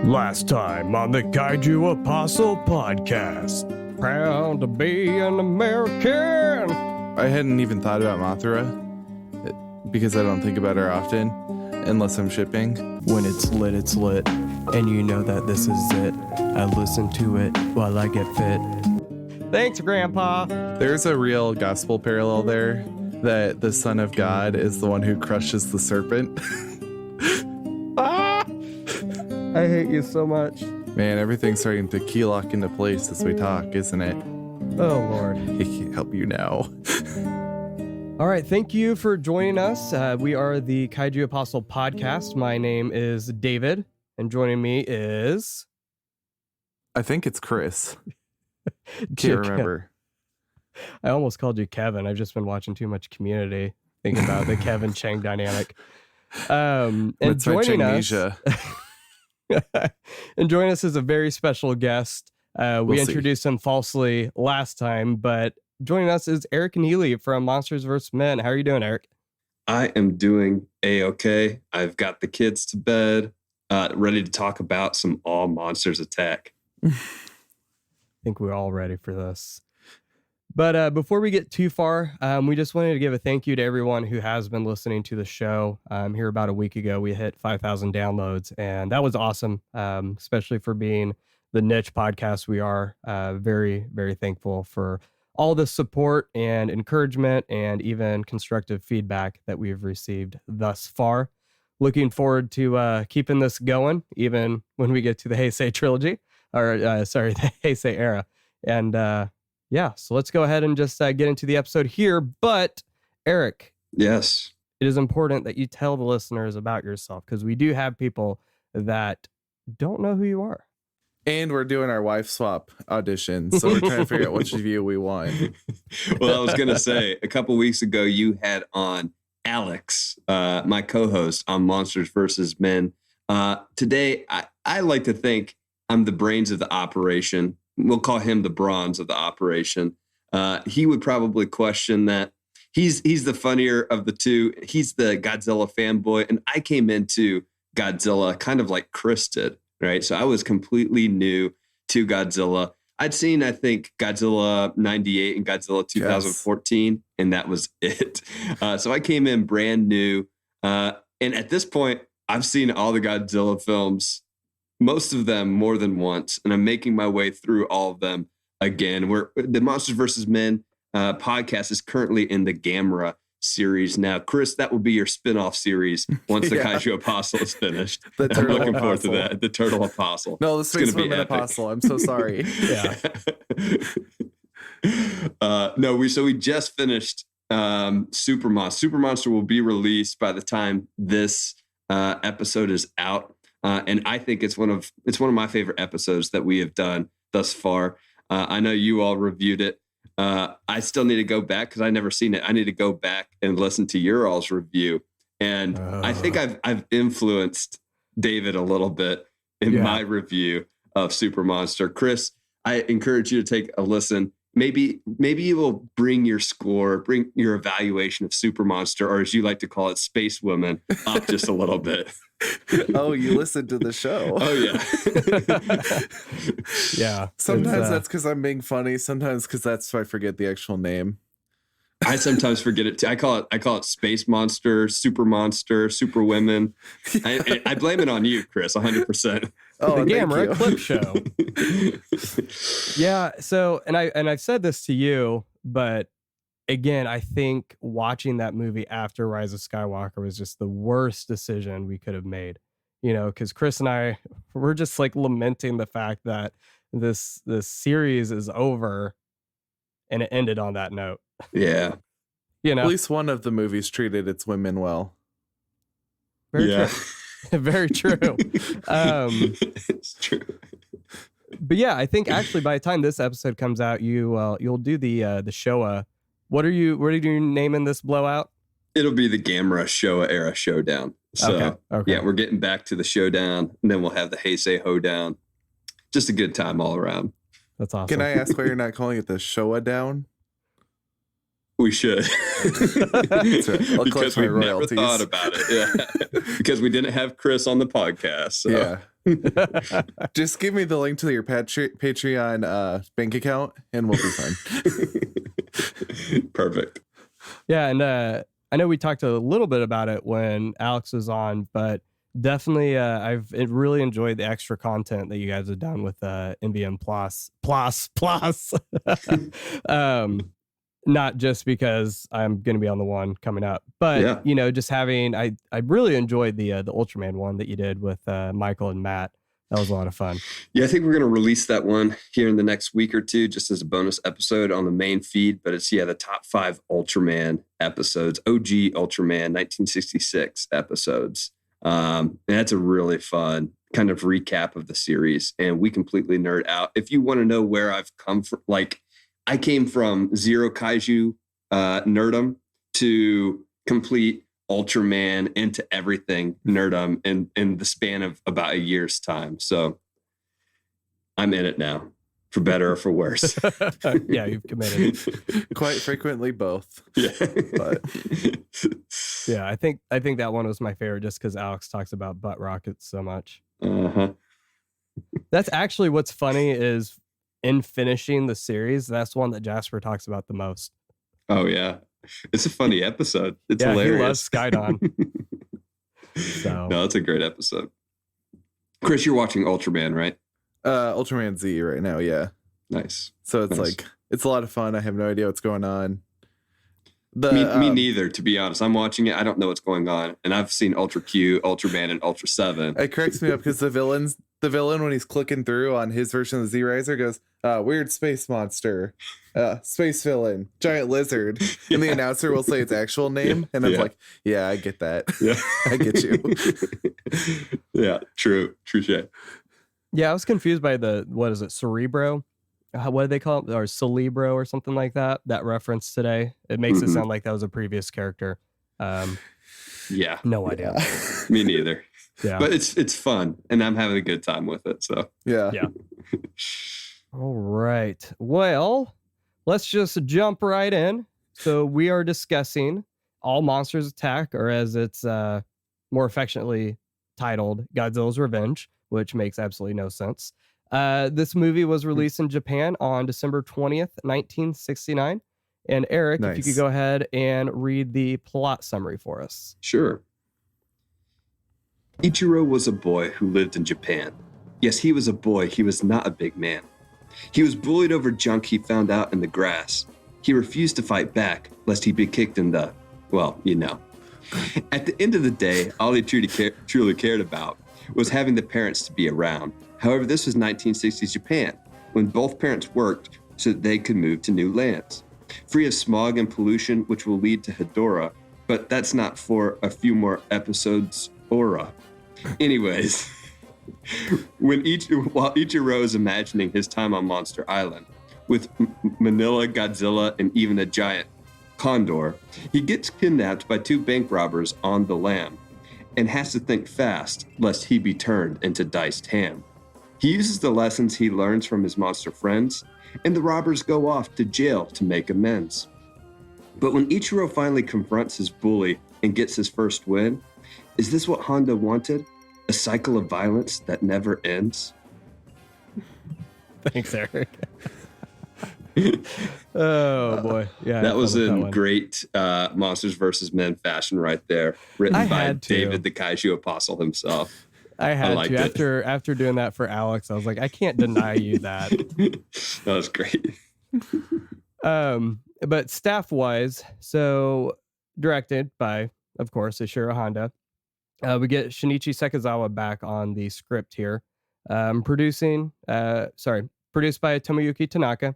Last time on the Kaiju Apostle podcast. Proud to be an American. I hadn't even thought about Mothra because I don't think about her often unless I'm shipping. When it's lit, it's lit. And you know that this is it. I listen to it while I get fit. Thanks, Grandpa. There's a real gospel parallel there that the Son of God is the one who crushes the serpent. I hate you so much. Man, everything's starting to key lock into place as we talk, isn't it? Oh, Lord. He can't help you now. All right, thank you for joining us. We are the Kaiju Apostle podcast. My name is David, and joining me is... I think it's Chris. Can't remember. I almost called you Kevin. I've just been watching too much Community, thinking about the Kevin Chang dynamic. And it's joining us... and joining us is a very special guest. We introduced him falsely last time, but joining us is Eric Neely from Monsters vs. Men. How are you doing, Eric? I am doing A-okay. I've got the kids to bed, ready to talk about some All Monsters Attack. I think we're all ready for this. But before we get too far, we just wanted to give a thank you to everyone who has been listening to the show. Here about a week ago, we hit 5,000 downloads, and that was awesome, especially for being the niche podcast we are. Very, very thankful for all the support and encouragement and even constructive feedback that we've received thus far. Looking forward to keeping this going, even when we get to the Heisei trilogy, or the Heisei era. And yeah, so let's go ahead and just get into the episode here. But Eric, yes, it is important that you tell the listeners about yourself, because we do have people that don't know who you are. And we're doing our wife swap audition, so we're trying to figure out which of you we want. Well, I was going to say, a couple weeks ago, you had on Alex, my co-host on Monsters vs. Men. Today, I like to think I'm the brains of the operation. We'll call him the bronze of the operation. He would probably question that. He's the funnier of the two. He's the Godzilla fanboy. And I came into Godzilla kind of like Chris did, right? So I was completely new to Godzilla. I'd seen, I think, Godzilla 98 and Godzilla 2014, and that was it. So I came in brand new. And at this point, I've seen all the Godzilla films, most of them more than once, and I'm making my way through all of them again. The Monsters vs. Men podcast is currently in the Gamera series now. Chris, that will be your spin-off series once the Kaiju Apostle is finised. I'm looking forward to that. The Turtle Apostle. No, the Space Woman Apostle. I'm so sorry. Yeah. We just finished Super Monster. Super Monster will be released by the time this episode is out. And I think it's one of my favorite episodes that we have done thus far. I know you all reviewed it. I still need to go back because I've never seen it. I need to go back and listen to your all's review. And I think I've influenced David a little bit in my review of Super Monster. Chris, I encourage you to take a listen. Maybe you will bring your score, bring your evaluation of Super Monster, or as you like to call it, Space Woman, up just a little bit. Oh, you listened to the show. Oh, yeah. Yeah. Sometimes that's because I'm being funny. Sometimes because that's so I forget the actual name. I sometimes forget it too. I call it Space Monster, Super Women. I blame it on you, Chris, 100%. Oh, the Gamera clip show. Yeah. So, and I've said this to you, but again, I think watching that movie after Rise of Skywalker was just the worst decision we could have made. You know, because Chris and I were just like lamenting the fact that this series is over, and it ended on that note. Yeah. You know, at least one of the movies treated its women well. Very true. Very true. It's true. But yeah, I think actually by the time this episode comes out, you'll do the Showa. What are you naming this blowout? It'll be the Gamera Showa era showdown. So okay. Yeah, we're getting back to the showdown, and then we'll have the Heisei hoedown. Just a good time all around. That's awesome. Can I ask why you're not calling it the Showa down? We should. That's right. Because we've never thought about it. Yeah. Because we didn't have Chris on the podcast. So. Yeah. Just give me the link to your Patreon bank account, and we'll be fine. Perfect. Yeah, and I know we talked a little bit about it when Alex was on, but definitely I've really enjoyed the extra content that you guys have done with NBM Plus. Not just because I'm going to be on the one coming up, but just having I really enjoyed the Ultraman one that you did with Michael and Matt. That was a lot of fun. Yeah, I think we're going to release that one here in the next week or two, just as a bonus episode on the main feed. But it's the top 5 Ultraman episodes, OG Ultraman 1966 episodes. And that's a really fun kind of recap of the series, and we completely nerd out. If you want to know where I've come from, I came from zero kaiju nerdum to complete Ultraman into everything nerdum in the span of about a year's time. So I'm in it now, for better or for worse. Yeah, you've committed. Quite frequently both. Yeah. But yeah, I think that one was my favorite just because Alex talks about butt rockets so much. Uh-huh. That's actually what's funny is in finishing the series, that's one that Jasper talks about the most. Oh yeah, it's a funny episode. It's yeah, hilarious. He loves Skydon. So. No, it's a great episode. Chris, you're watching Ultraman, right? Ultraman Z right now, yeah. Nice. So it's Nice. it's a lot of fun. I have no idea what's going on. Me neither, to be honest. I'm watching it. I don't know what's going on. And I've seen Ultra Q, Ultraman, and Ultra 7. It cracks me up because the villain, when he's clicking through on his version of the Z-Riser, goes, weird space monster, space villain, giant lizard. And the announcer will say its actual name. And I'm like, yeah, I get that. Yeah. I get you. Yeah, true. Touché. Yeah, I was confused by what is it, Cerebro? What do they call it? Or Celebro or something like that? That reference today. It makes it sound like that was a previous character. Yeah. No idea. Me neither. Yeah. But it's fun, and I'm having a good time with it. So yeah. All right. Well, let's just jump right in. So we are discussing All Monsters Attack, or as it's more affectionately titled, Godzilla's Revenge, which makes absolutely no sense. This movie was released in Japan on December 20th, 1969. And Eric, if you could go ahead and read the plot summary for us. Sure. Ichiro was a boy who lived in Japan. Yes, he was a boy. He was not a big man. He was bullied over junk he found out in the grass. He refused to fight back, lest he be kicked in the, well, you know. At the end of the day, all he truly cared about was having the parents to be around. However, this was 1960s Japan, when both parents worked so that they could move to new lands, free of smog and pollution, which will lead to Hedora, but that's not for a few more episodes, Aura. Anyways, while Ichiro is imagining his time on Monster Island, with Manila, Godzilla, and even a giant condor, he gets kidnapped by 2 bank robbers on the lam, and has to think fast, lest he be turned into diced ham. He uses the lessons he learns from his monster friends, and the robbers go off to jail to make amends. But when Ichiro finally confronts his bully and gets his first win, is this what Honda wanted? A cycle of violence that never ends? Thanks, Eric. Oh, boy. Yeah. That was in great Monsters vs. Men fashion right there. Written by David the Kaiju Apostle himself. I had to. After doing that for Alex, I was like, I can't deny you that. That was great. But staff-wise, so directed by, of course, Ishiro Honda. We get Shinichi Sekizawa back on the script here. Produced by Tomoyuki Tanaka.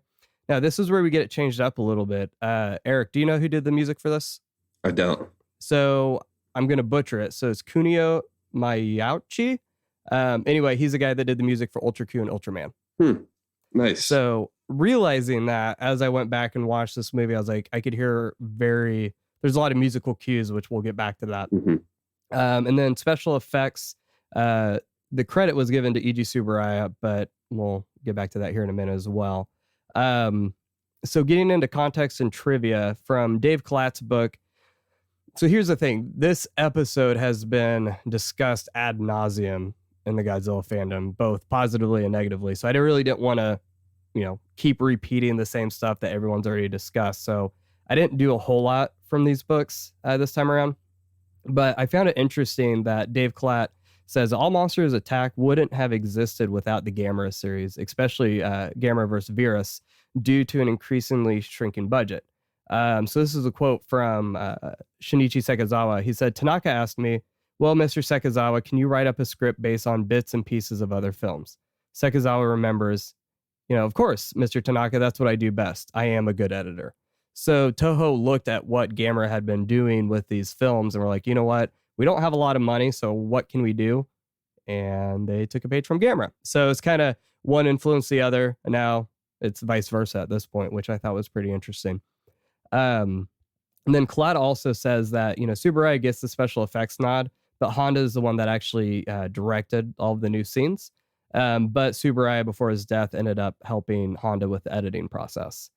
Now, this is where we get it changed up a little bit. Eric, do you know who did the music for this? I don't. So I'm going to butcher it. So it's Kunio Mayauchi. Anyway, he's the guy that did the music for Ultra Q and Ultraman. Nice. So realizing that as I went back and watched this movie, I was like, I could hear there's a lot of musical cues, which we'll get back to that. And then special effects, the credit was given to Eiji Tsuburaya, but we'll get back to that here in a minute as well. So getting into context and trivia from Dave Klatt's book. So here's the thing. This episode has been discussed ad nauseum in the Godzilla fandom, both positively and negatively. So I really didn't want to, keep repeating the same stuff that everyone's already discussed. So I didn't do a whole lot from these books this time around. But I found it interesting that Dave Klatt says All Monsters Attack wouldn't have existed without the Gamera series, especially Gamera versus Virus, due to an increasingly shrinking budget. So this is a quote from Shinichi Sekizawa. He said, Tanaka asked me, well, Mr. Sekizawa, can you write up a script based on bits and pieces of other films? Sekizawa remembers, of course, Mr. Tanaka, that's what I do best. I am a good editor. So Toho looked at what Gamera had been doing with these films and were like, you know what? We don't have a lot of money, so what can we do? And they took a page from Gamera. So it's kind of one influenced the other, and now it's vice versa at this point, which I thought was pretty interesting. And then Klatt also says that, Tsuburaya gets the special effects nod, but Honda is the one that actually directed all of the new scenes. But Tsuburaya, before his death, ended up helping Honda with the editing process.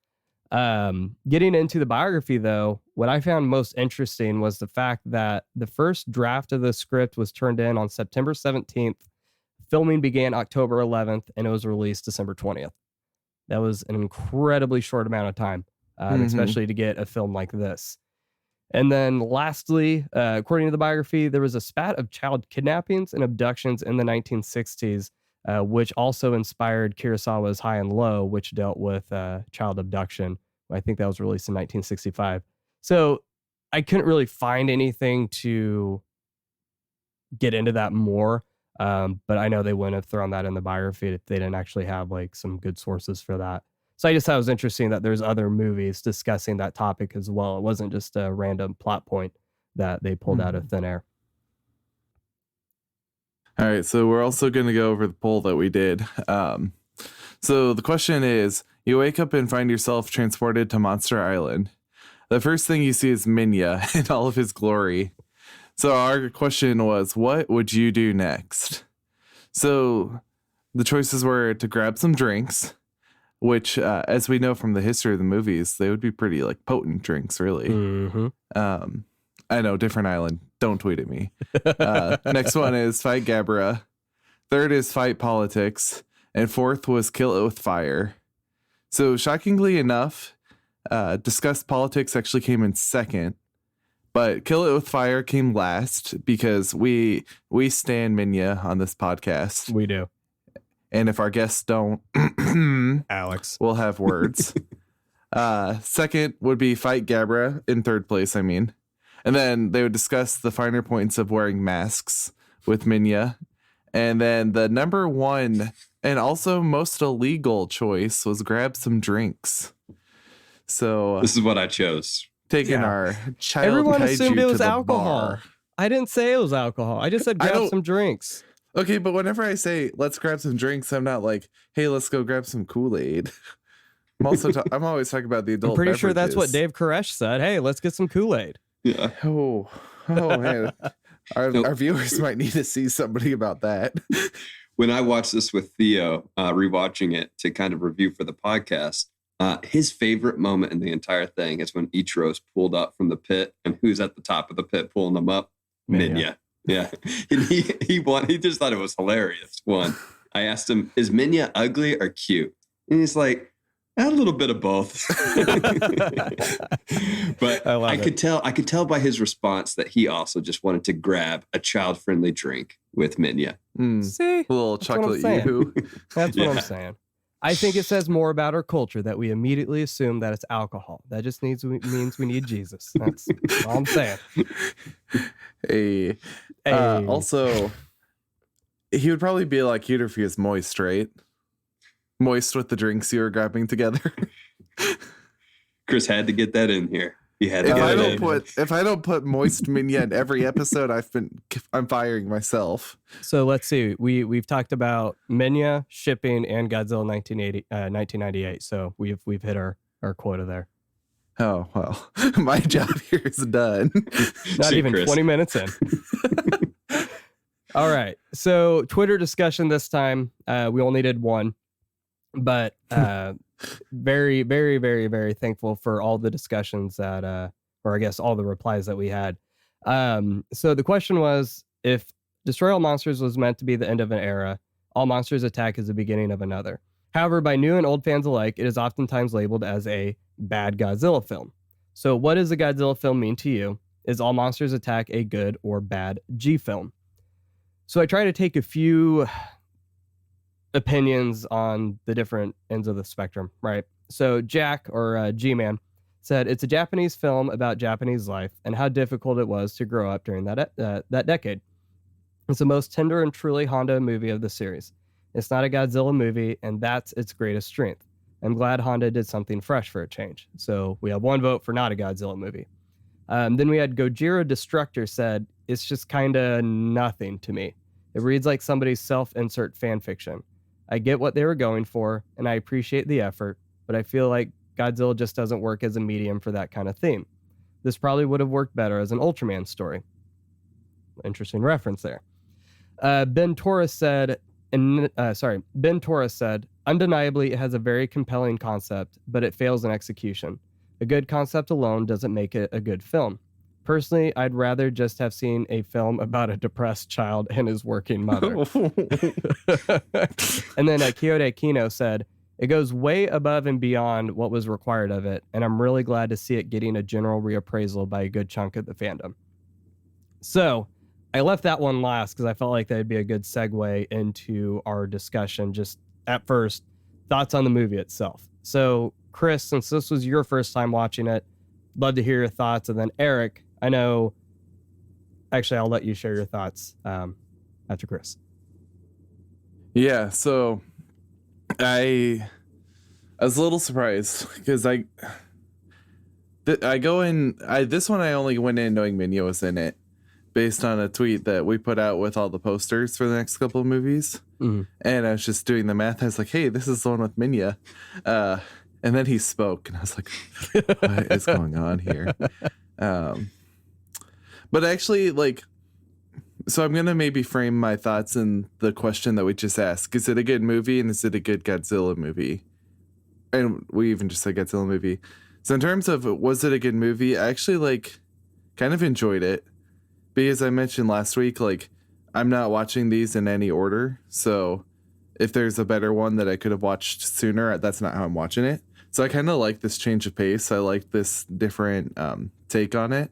Getting into the biography, though, what I found most interesting was the fact that the first draft of the script was turned in on September 17th. Filming began October 11th, and it was released December 20th. That was an incredibly short amount of time, especially to get a film like this. And then lastly, according to the biography, there was a spat of child kidnappings and abductions in the 1960s, which also inspired Kurosawa's High and Low, which dealt with child abduction. I think that was released in 1965. So I couldn't really find anything to get into that more. But I know they wouldn't have thrown that in the biography if they didn't actually have like some good sources for that. So I just thought it was interesting that there's other movies discussing that topic as well. It wasn't just a random plot point that they pulled out of thin air. All right, so we're also going to go over the poll that we did. So the question is, you wake up and find yourself transported to Monster Island. The first thing you see is Minya in all of his glory. So our question was, what would you do next? So the choices were to grab some drinks, which, as we know from the history of the movies, they would be pretty like potent drinks, really. Mm-hmm. I know, different island. Don't tweet at me. Next one is fight Gamera. Third is fight politics. And fourth was kill it with fire. So shockingly enough, discuss politics actually came in second. But kill it with fire came last because we stan Minya on this podcast. We do. And if our guests don't, Alex, we'll have words. Second would be fight Gamera in third place, I mean. And then they would discuss the finer points of wearing masks with Minya. And then the number one and also most illegal choice was grab some drinks. So this is what I chose. Taking our child everyone kaiju assumed it was to the alcohol. bar. I didn't say it was alcohol. I just said grab some drinks. Okay, but whenever I say let's grab some drinks, I'm not like, hey, let's go grab some Kool-Aid. I'm always talking about the adult. I'm pretty beverages. sure that's what Dave Koresh said. Hey, let's get some Kool-Aid. Yeah. Oh man. Our viewers might need to see somebody about that. When I watched this with Theo, rewatching it to kind of review for the podcast, his favorite moment in the entire thing is when Ichiro's pulled up from the pit, and who's at the top of the pit pulling them up? Minya. Yeah. And he just thought it was hilarious. One, I asked him, is Minya ugly or cute? And he's like, a little bit of both. But I could tell by his response that he also just wanted to grab a child-friendly drink with Minya. See? A little chocolate yoo-hoo. That's what I'm saying. I think it says more about our culture that we immediately assume that it's alcohol. That just means we need Jesus. That's all I'm saying. Hey. Also, he would probably be like cuter if he was moist, right? Moist with the drinks you were grabbing together. Chris had to get that in here. He had to if I don't put moist Minya in every episode, I'm firing myself. So let's see. We've talked about Minya, shipping, and Godzilla 1998. So we've hit our quota there. Oh well, my job here is done. Not even Chris. 20 minutes in. All right. So Twitter discussion this time. We only did one. But very, very, very, very thankful for all the discussions that, or I guess all the replies that we had. So the question was, if Destroy all monsters was meant to be the end of an era. All monsters attack is the beginning of another. However, by new and old fans alike, it is oftentimes labeled as a bad Godzilla film. So what does a Godzilla film mean to you? Is All Monsters Attack a good or bad G film? So I try to take a few opinions on the different ends of the spectrum, right? So Jack, or G-Man, said it's a Japanese film about Japanese life and how difficult it was to grow up during that decade. It's the most tender and truly Honda movie of the series. It's not a Godzilla movie, and that's its greatest strength. I'm glad Honda did something fresh for a change. So we have one vote for not a Godzilla movie. Then we had Gojira Destructor said, it's just kind of nothing to me. It reads like somebody's self-insert fan fiction. I get what they were going for, and I appreciate the effort, but I feel like Godzilla just doesn't work as a medium for that kind of theme. This probably would have worked better as an Ultraman story. Interesting reference there. Ben Torres said, undeniably it has a very compelling concept, but it fails in execution. A good concept alone doesn't make it a good film. Personally, I'd rather just have seen a film about a depressed child and his working mother. And then Kyoto Kino said, it goes way above and beyond what was required of it, and I'm really glad to see it getting a general reappraisal by a good chunk of the fandom. So, I left that one last because I felt like that'd be a good segue into our discussion. Just at first, thoughts on the movie itself. So, Chris, since this was your first time watching it, love to hear your thoughts. And then Eric, I know, actually, I'll let you share your thoughts after Chris. Yeah, so I was a little surprised because this one I only went in knowing Minya was in it, based on a tweet that we put out with all the posters for the next couple of movies. Mm-hmm. And I was just doing the math. I was like, hey, this is the one with Minya. And then he spoke, and I was like, what is going on here? But actually, so I'm going to maybe frame my thoughts in the question that we just asked. Is it a good movie, and is it a good Godzilla movie? And we even just said Godzilla movie. So in terms of, was it a good movie? I actually, kind of enjoyed it. Because I mentioned last week, I'm not watching these in any order. So if there's a better one that I could have watched sooner, that's not how I'm watching it. So I kind of like this change of pace. I like this different take on it.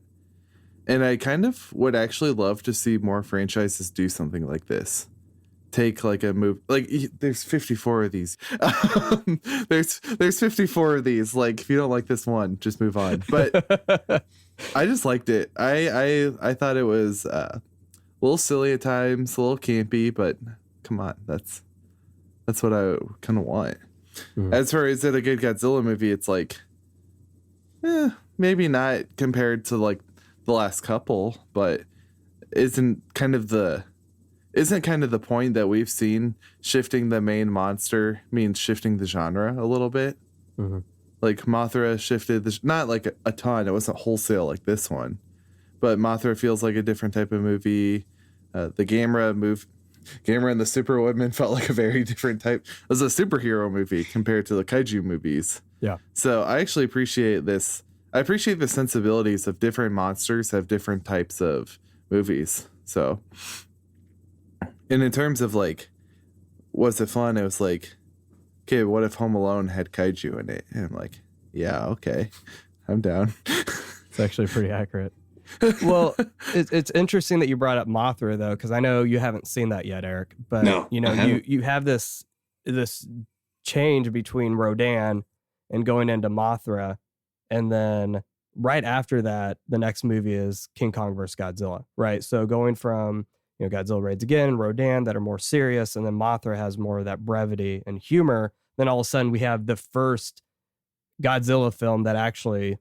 And I kind of would actually love to see more franchises do something like this. Take a movie, there's 54 of these. There's 54 of these. If you don't like this one, just move on. But I just liked it. I thought it was a little silly at times, a little campy, but come on, that's what I kind of want. Mm-hmm. As far as it a good Godzilla movie, it's maybe not compared to the last couple, but isn't kind of the point that we've seen shifting the main monster means shifting the genre a little bit. Mm-hmm. Mothra shifted not a ton. It wasn't wholesale like this one, but Mothra feels like a different type of movie. The Gamera and the Superwoman felt like a very different type. It was a superhero movie compared to the kaiju movies. Yeah. So I actually appreciate this. I appreciate the sensibilities of different monsters have different types of movies. So, and in terms of was it fun? It was okay, what if Home Alone had kaiju in it? And I'm yeah, okay, I'm down. It's actually pretty accurate. Well, it's interesting that you brought up Mothra, though, because I know you haven't seen that yet, Eric. But no, you have this change between Rodan and going into Mothra, and then right after that, the next movie is King Kong vs. Godzilla, right? So going from Godzilla Raids Again, Rodan that are more serious, and then Mothra has more of that brevity and humor. Then all of a sudden we have the first Godzilla film that actually,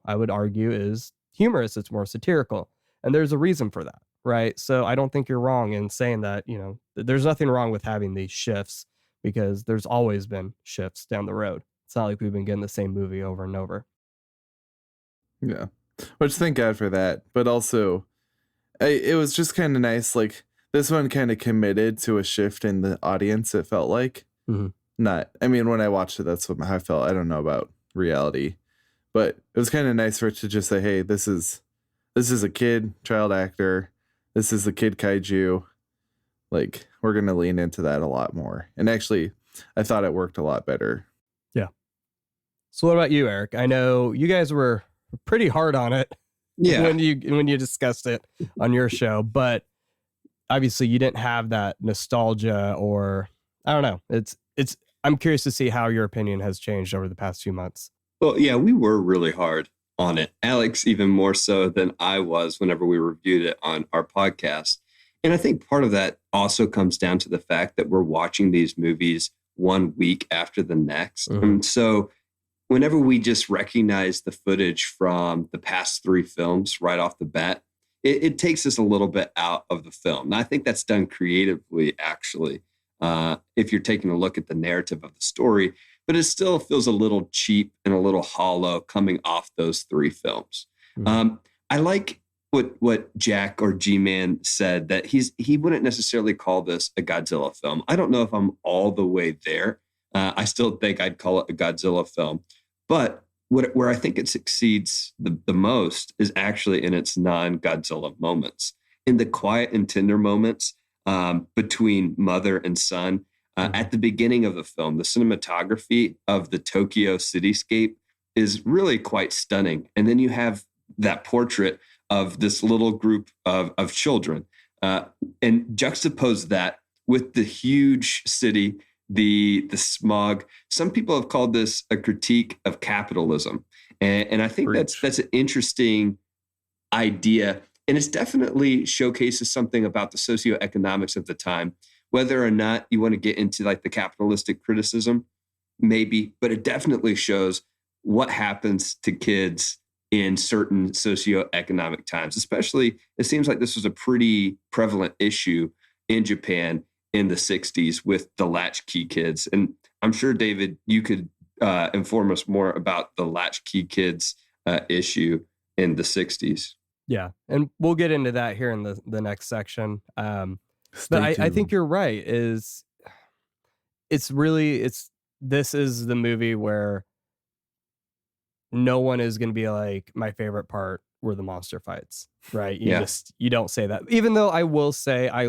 I would argue is humorous. It's more satirical. And there's a reason for that, right? So I don't think you're wrong in saying that, there's nothing wrong with having these shifts because there's always been shifts down the road. It's not like we've been getting the same movie over and over. Yeah. Which thank God for that. But also, it was just kind of nice. This one kind of committed to a shift in the audience, it felt like. Mm-hmm. When I watched it, that's how I felt. I don't know about reality. But it was kind of nice for it to just say, hey, this is a child actor. this is the kid kaiju. Like, we're going to lean into that a lot more. And actually, I thought it worked a lot better. Yeah. So what about you, Eric? I know you guys were pretty hard on it when you discussed it on your show, but obviously you didn't have that nostalgia, or I don't know. I'm curious to see how your opinion has changed over the past few months. Well, yeah, we were really hard on it. Alex, even more so than I was whenever we reviewed it on our podcast. And I think part of that also comes down to the fact that we're watching these movies 1 week after the next. Mhm. And so whenever we just recognize the footage from the past 3 films right off the bat, it takes us a little bit out of the film. And I think that's done creatively, actually, if you're taking a look at the narrative of the story. But it still feels a little cheap and a little hollow coming off those 3 films. Mhm. I like what Jack or G-Man said, that he wouldn't necessarily call this a Godzilla film. I don't know if I'm all the way there. I still think I'd call it a Godzilla film. But where I think it succeeds the most is actually in its non-Godzilla moments, in the quiet and tender moments between mother and son. At the beginning of the film, the cinematography of the Tokyo cityscape is really quite stunning. And then you have that portrait of this little group of children, and juxtapose that with the huge city, the smog. Some people have called this a critique of capitalism, and I think that's an interesting idea, and it definitely showcases something about the socioeconomics of the time. Whether or not you want to get into like the capitalistic criticism, maybe, but it definitely shows what happens to kids in certain socioeconomic times. Especially, it seems like this was a pretty prevalent issue in Japan in the 60s with the latchkey kids. And I'm sure, David, you could inform us more about the latchkey kids issue in the 60s. Yeah, and we'll get into that here in the next section. But I think you're right. This is the movie where no one is going to be like, my favorite part were the monster fights, right? You don't say that. Even though I will say I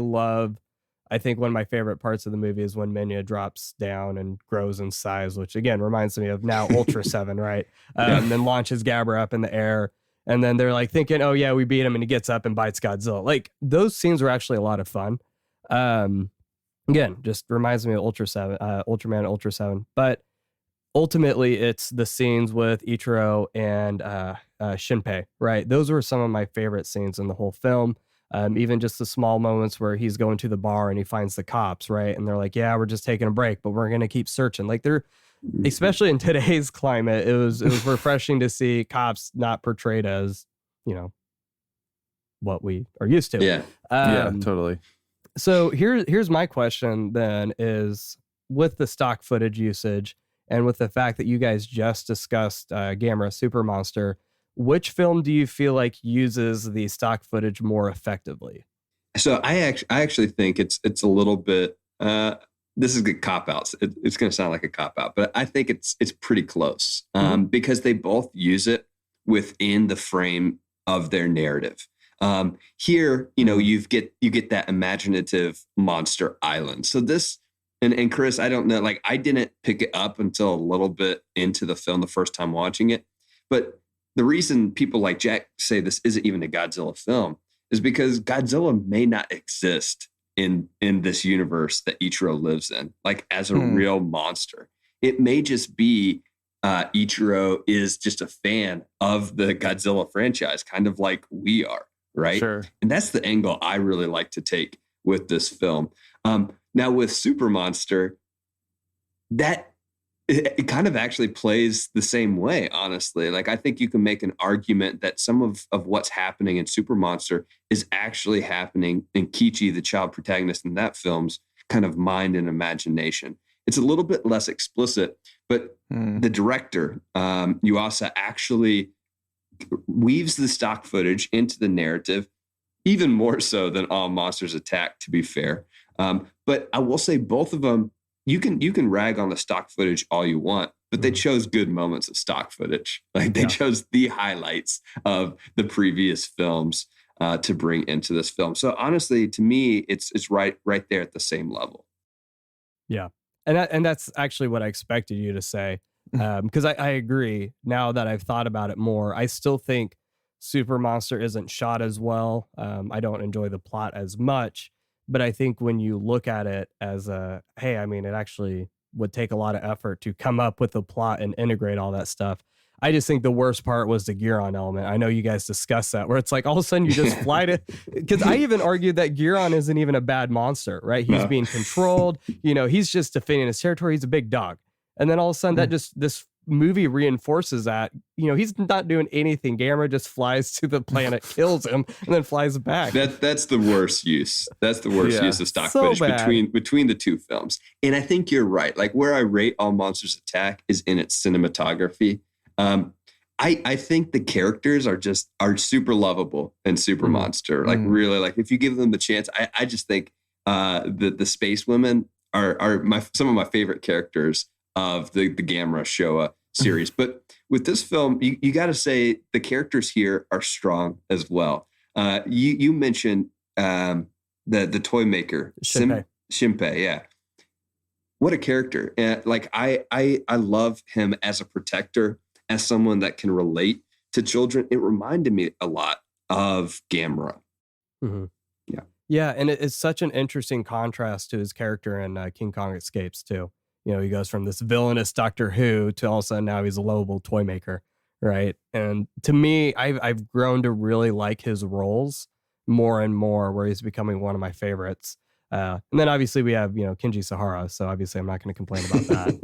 think one of my favorite parts of the movie is when Minya drops down and grows in size, which again reminds me of now Ultra 7, right? And then launches Gamera up in the air. And then they're like thinking, oh yeah, we beat him, and he gets up and bites Godzilla. Like, those scenes were actually a lot of fun. Again, just reminds me of Ultraman, Ultra 7. But ultimately, it's the scenes with Ichiro and Shinpei, right? Those were some of my favorite scenes in the whole film. Even just the small moments where he's going to the bar and he finds the cops, right? And they're like, yeah, we're just taking a break, but we're going to keep searching. Like, especially in today's climate, it was refreshing to see cops not portrayed as, what we are used to. Yeah, totally. So here's my question then, is with the stock footage usage and with the fact that you guys just discussed Gamera Super Monster, which film do you feel like uses the stock footage more effectively? So I actually think it's a little bit, this is a cop out. It's going to sound like a cop out, but I think it's pretty close because they both use it within the frame of their narrative. Here, you get that imaginative monster island. So this, and Chris, I don't know, like, I didn't pick it up until a little bit into the film the first time watching it. But the reason people like Jack say this isn't even a Godzilla film is because Godzilla may not exist in this universe that Ichiro lives in, like as a real monster. It may just be Ichiro is just a fan of the Godzilla franchise, kind of like we are, right? Sure. And that's the angle I really like to take with this film. Now with Super Monster, that it kind of actually plays the same way, honestly. Like, I think you can make an argument that some of what's happening in Super Monster is actually happening in Kichi, the child protagonist in that film's kind of mind and imagination. It's a little bit less explicit, but the director, Yuasa, actually weaves the stock footage into the narrative, even more so than All Monsters Attack, to be fair. But I will say both of them, you can rag on the stock footage all you want, but they chose good moments of stock footage. Like, they chose the highlights of the previous films. to bring into this film. So honestly, to me, it's right there at the same level. Yeah. And that's actually what I expected you to say. Because I agree. Now that I've thought about it more, I still think Super Monster isn't shot as well. I don't enjoy the plot as much, but I think when you look at it as hey, I mean, it actually would take a lot of effort to come up with a plot and integrate all that stuff. I just think the worst part was the Giron element. I know you guys discussed that, where it's like all of a sudden you just fly to, because I even argued that Giron isn't even a bad monster, right? He's being controlled, he's just defending his territory. He's a big dog. And then all of a sudden this movie reinforces that, he's not doing anything. Gamera just flies to the planet, kills him, and then flies back. That's the worst use. That's the worst use of stock footage between the two films. And I think you're right. Like, where I rate All Monsters Attack is in its cinematography. I think the characters are super lovable in Super Monster. Like, really, like, if you give them the chance, I just think the space women are some of my favorite characters of the Gamera Showa series. But with this film, you got to say the characters here are strong as well. You mentioned the toy maker, Shinpei. Yeah. What a character. Like, I love him as a protector, as someone that can relate to children. It reminded me a lot of Gamera. Mm-hmm. Yeah. And it's such an interesting contrast to his character in King Kong Escapes too. He goes from this villainous Doctor Who to all of a sudden now he's a lovable toy maker, right? And to me, I've grown to really like his roles more and more, where he's becoming one of my favorites. And then obviously we have, Kenji Sahara, so obviously I'm not going to complain about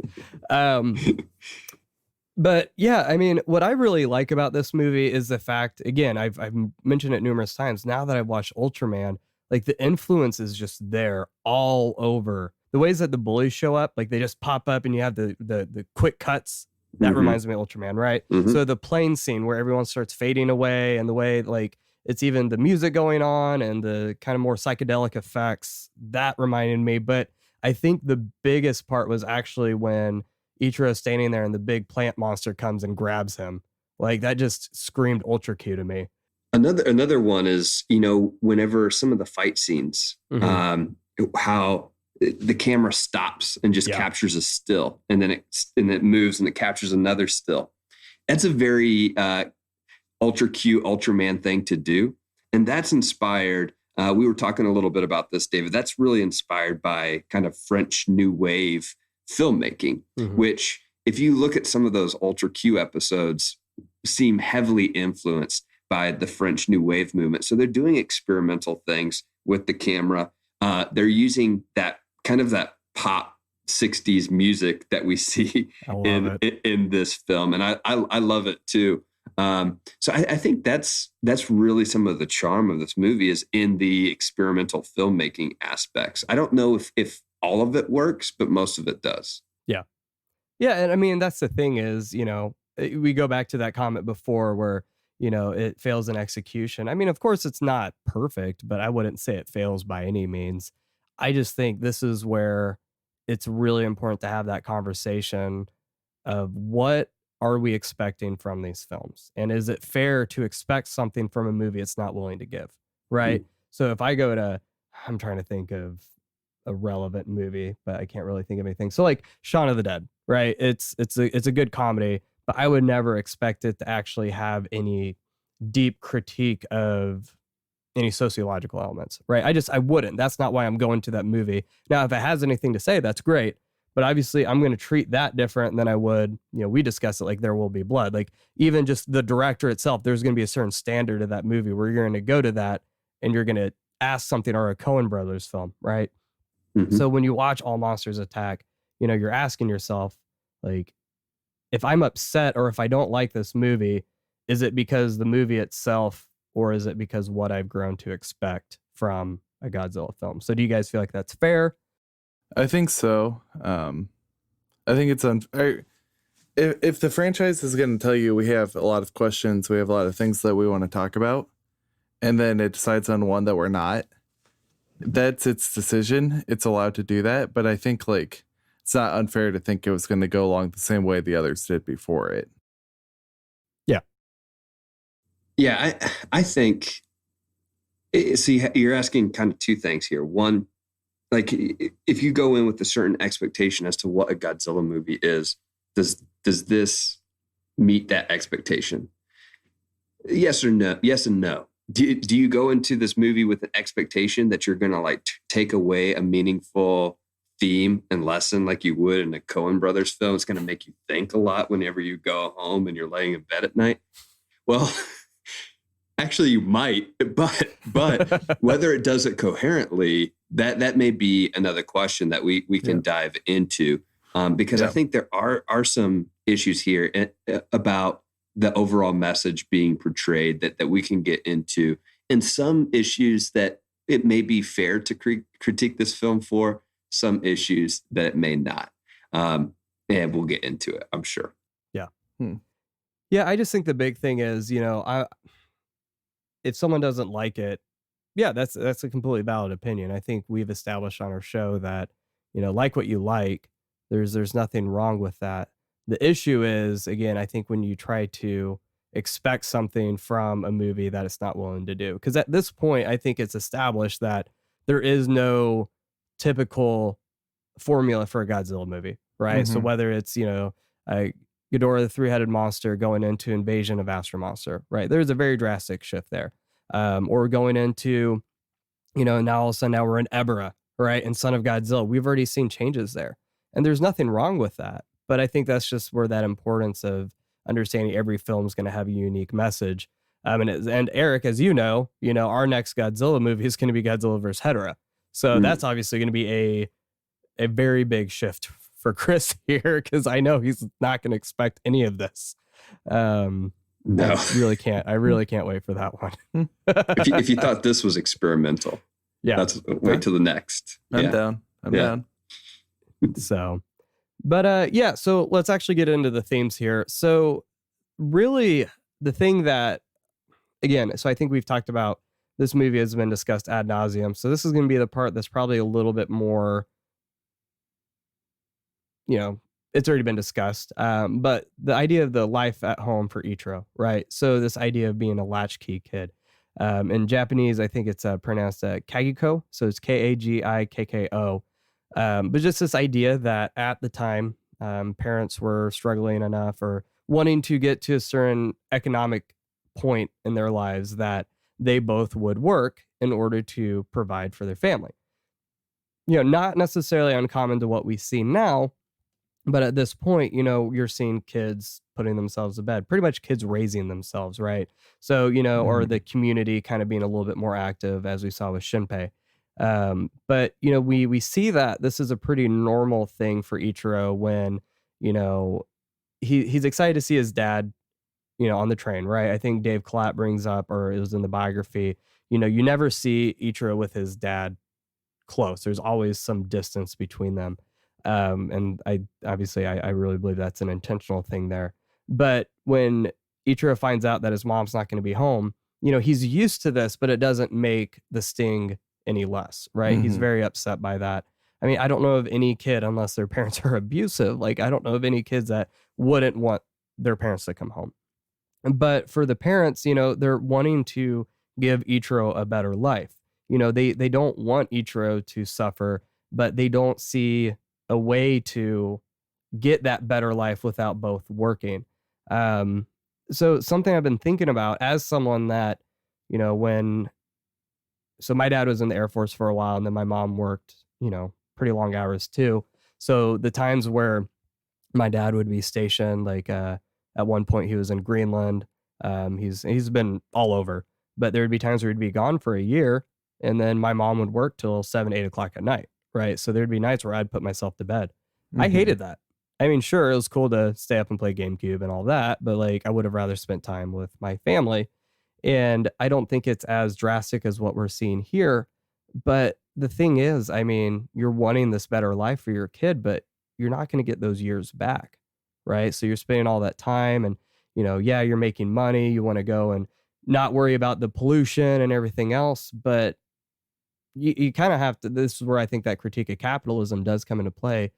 that. But yeah, I mean, what I really like about this movie is the fact, again, I've mentioned it numerous times now that I've watched Ultraman, like the influence is just there all over. The ways that the bullies show up, like they just pop up and you have the quick cuts. That reminds me of Ultraman, right? So the plane scene where everyone starts fading away, and the way like it's even the music going on and the kind of more psychedelic effects, that reminded me. But I think the biggest part was actually when Ichiro's standing there and the big plant monster comes and grabs him. Like, that just screamed Ultra Q to me. Another one is, whenever some of the fight scenes, how the camera stops and just captures a still, and then it moves and it captures another still. That's a very Ultra Q, Ultraman thing to do. And that's inspired. We were talking a little bit about this, David. That's really inspired by kind of French New Wave filmmaking, which, if you look at some of those Ultra Q episodes, seem heavily influenced by the French New Wave movement. So they're doing experimental things with the camera. They're using that kind of that pop 60s music that we see in this film. And I love it too. So I think that's really some of the charm of this movie, is in the experimental filmmaking aspects. I don't know if all of it works, but most of it does. Yeah. Yeah. And I mean, that's the thing is, we go back to that comment before where, it fails in execution. I mean, of course it's not perfect, but I wouldn't say it fails by any means. I just think this is where it's really important to have that conversation of what are we expecting from these films? And is it fair to expect something from a movie it's not willing to give? Right. So if I go to, I'm trying to think of a relevant movie, but I can't really think of anything. So like Shaun of the Dead, right? It's a good comedy, but I would never expect it to actually have any deep critique of any sociological elements, right? I wouldn't. That's not why I'm going to that movie. Now, if it has anything to say, that's great. But obviously, I'm going to treat that different than I would, we discuss it like There Will Be Blood. Like, even just the director itself, there's going to be a certain standard of that movie where you're going to go to that and you're going to ask something, or a Coen Brothers film, right? So when you watch All Monsters Attack, you're asking yourself, like, if I'm upset or if I don't like this movie, is it because the movie itself, or is it because what I've grown to expect from a Godzilla film? So do you guys feel like that's fair? I think so. I think it's if the franchise is going to tell you we have a lot of questions, we have a lot of things that we want to talk about, and then it decides on one that we're not, that's its decision. It's allowed to do that. But I think like it's not unfair to think it was going to go along the same way the others did before it. Yeah. Yeah, I think See, you're asking kind of two things here. One, like if you go in with a certain expectation as to what a Godzilla movie is, does this meet that expectation? Yes or no? Yes and no. Do you go into this movie with an expectation that you're going to like take away a meaningful theme and lesson like you would in a Coen Brothers film? It's going to make you think a lot whenever you go home and you're laying in bed at night. Well, actually, you might, but whether it does it coherently, that may be another question that we can dive into, because I think there are some issues here about the overall message being portrayed that we can get into, and some issues that it may be fair to critique this film for, some issues that it may not, and we'll get into it, I'm sure. Yeah. Yeah, I just think the big thing is, if someone doesn't like it, yeah, that's a completely valid opinion. I think we've established on our show that, like what you like, there's nothing wrong with that. The issue is, again, I think when you try to expect something from a movie that it's not willing to do. Because at this point, I think it's established that there is no typical formula for a Godzilla movie, right? So whether it's, Ghidorah the three-headed monster going into Invasion of Astro Monster, right? There's a very drastic shift there. Or going into, now all of a sudden now we're in Ebera, right? And Son of Godzilla. We've already seen changes there. And there's nothing wrong with that. But I think that's just where that importance of understanding every film is going to have a unique message. And Eric, as you know, our next Godzilla movie is going to be Godzilla vs. Hedorah. So that's obviously going to be a very big shift for Chris here, because I know he's not going to expect any of this. No, I really can't wait for that one. if you thought this was experimental, that's wait till the next. I'm down. I'm down. So, but so let's actually get into the themes here. So really the thing that, again, so I think we've talked about this movie has been discussed ad nauseum. So this is going to be the part that's probably a little bit more, it's already been discussed. But the idea of the life at home for Ichiro, right? So this idea of being a latchkey kid. In Japanese, I think it's pronounced Kagiko. So it's Kagikko. But just this idea that at the time, parents were struggling enough or wanting to get to a certain economic point in their lives that they both would work in order to provide for their family. Not necessarily uncommon to what we see now, but at this point, you're seeing kids putting themselves to bed, pretty much kids raising themselves, right? So, or the community kind of being a little bit more active, as we saw with Shinpei. But we see that this is a pretty normal thing for Ichiro when he's excited to see his dad on the train, right? I think Dave Klatt brings up, or it was in the biography, you never see Ichiro with his dad close. There's always some distance between them, and I really believe that's an intentional thing there. But when Ichiro finds out that his mom's not going to be home, he's used to this, but it doesn't make the sting any less, right? He's very upset by that. I mean, I don't know of any kid, unless their parents are abusive, like I don't know of any kids that wouldn't want their parents to come home. But for the parents, they're wanting to give Ichiro a better life. They don't want Ichiro to suffer, but they don't see a way to get that better life without both working. So something I've been thinking about as someone that, so my dad was in the Air Force for a while, and then my mom worked, pretty long hours too. So the times where my dad would be stationed, like at one point he was in Greenland. He's been all over, but there would be times where he'd be gone for a year, and then my mom would work till 7, 8 o'clock at night, right? So there'd be nights where I'd put myself to bed. I hated that. I mean, sure, it was cool to stay up and play GameCube and all that, but like I would have rather spent time with my family. And I don't think it's as drastic as what we're seeing here. But the thing is, I mean, you're wanting this better life for your kid, but you're not going to get those years back, right? So you're spending all that time and, you're making money. You want to go and not worry about the pollution and everything else. But you kind of have to, this is where I think that critique of capitalism does come into play.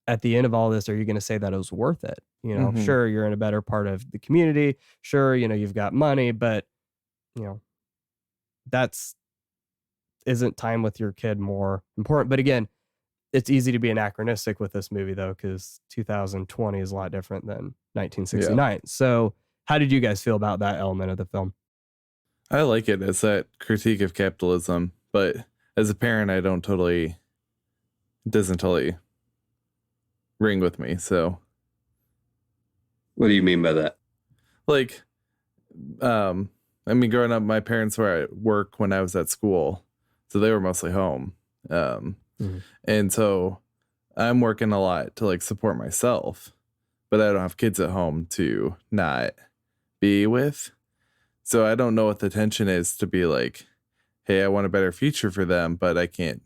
At the end of all this, are you going to say that it was worth it? Sure, you're in a better part of the community. Sure, you've got money, but, that's isn't time with your kid more important? But again, it's easy to be anachronistic with this movie though, because 2020 is a lot different than 1969. So how did you guys feel about that element of the film? I like it as that critique of capitalism, but as a parent, it doesn't totally ring with me. So What do you mean by that? like, I mean, growing up, my parents were at work when I was at school, so they were mostly home. And so I'm working a lot to like support myself, but I don't have kids at home to not be with. So I don't know what the tension is to be like, hey, I want a better future for them, but I can't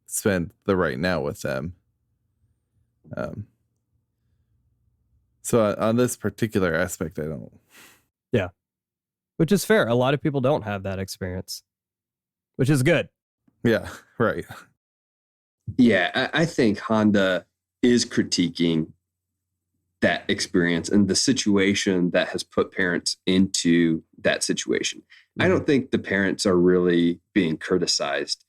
spend the right now with them. So on this particular aspect, I don't. Yeah. Which is fair. A lot of people don't have that experience, which is good. Yeah, right. Yeah, I think Honda is critiquing that experience and the situation that has put parents into that situation. I don't think the parents are really being criticized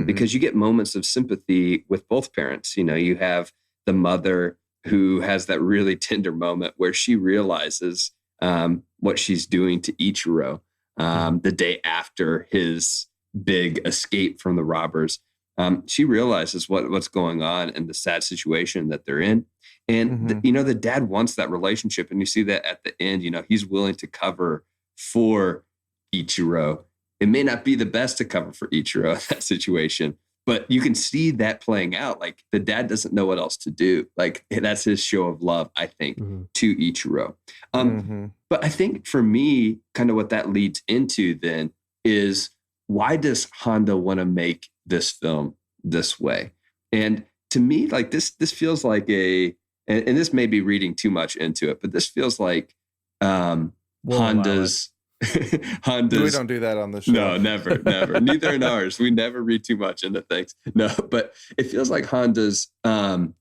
because you get moments of sympathy with both parents. You know, you have the mother who has that really tender moment where she realizes what she's doing to Ichiro the day after his big escape from the robbers. She realizes what's going on and the sad situation that they're in. And, the dad wants that relationship. And you see that at the end, he's willing to cover for Ichiro. It may not be the best to cover for Ichiro in that situation, but you can see that playing out. Like the dad doesn't know what else to do. Like that's his show of love, I think, to Ichiro. But I think for me, kind of what that leads into then is why does Honda want to make this film this way? And to me, like this feels like and this may be reading too much into it, but this feels like Honda's. We don't do that on the show. No, never. Neither in ours. We never read too much into things. No, but it feels like Honda's. I'm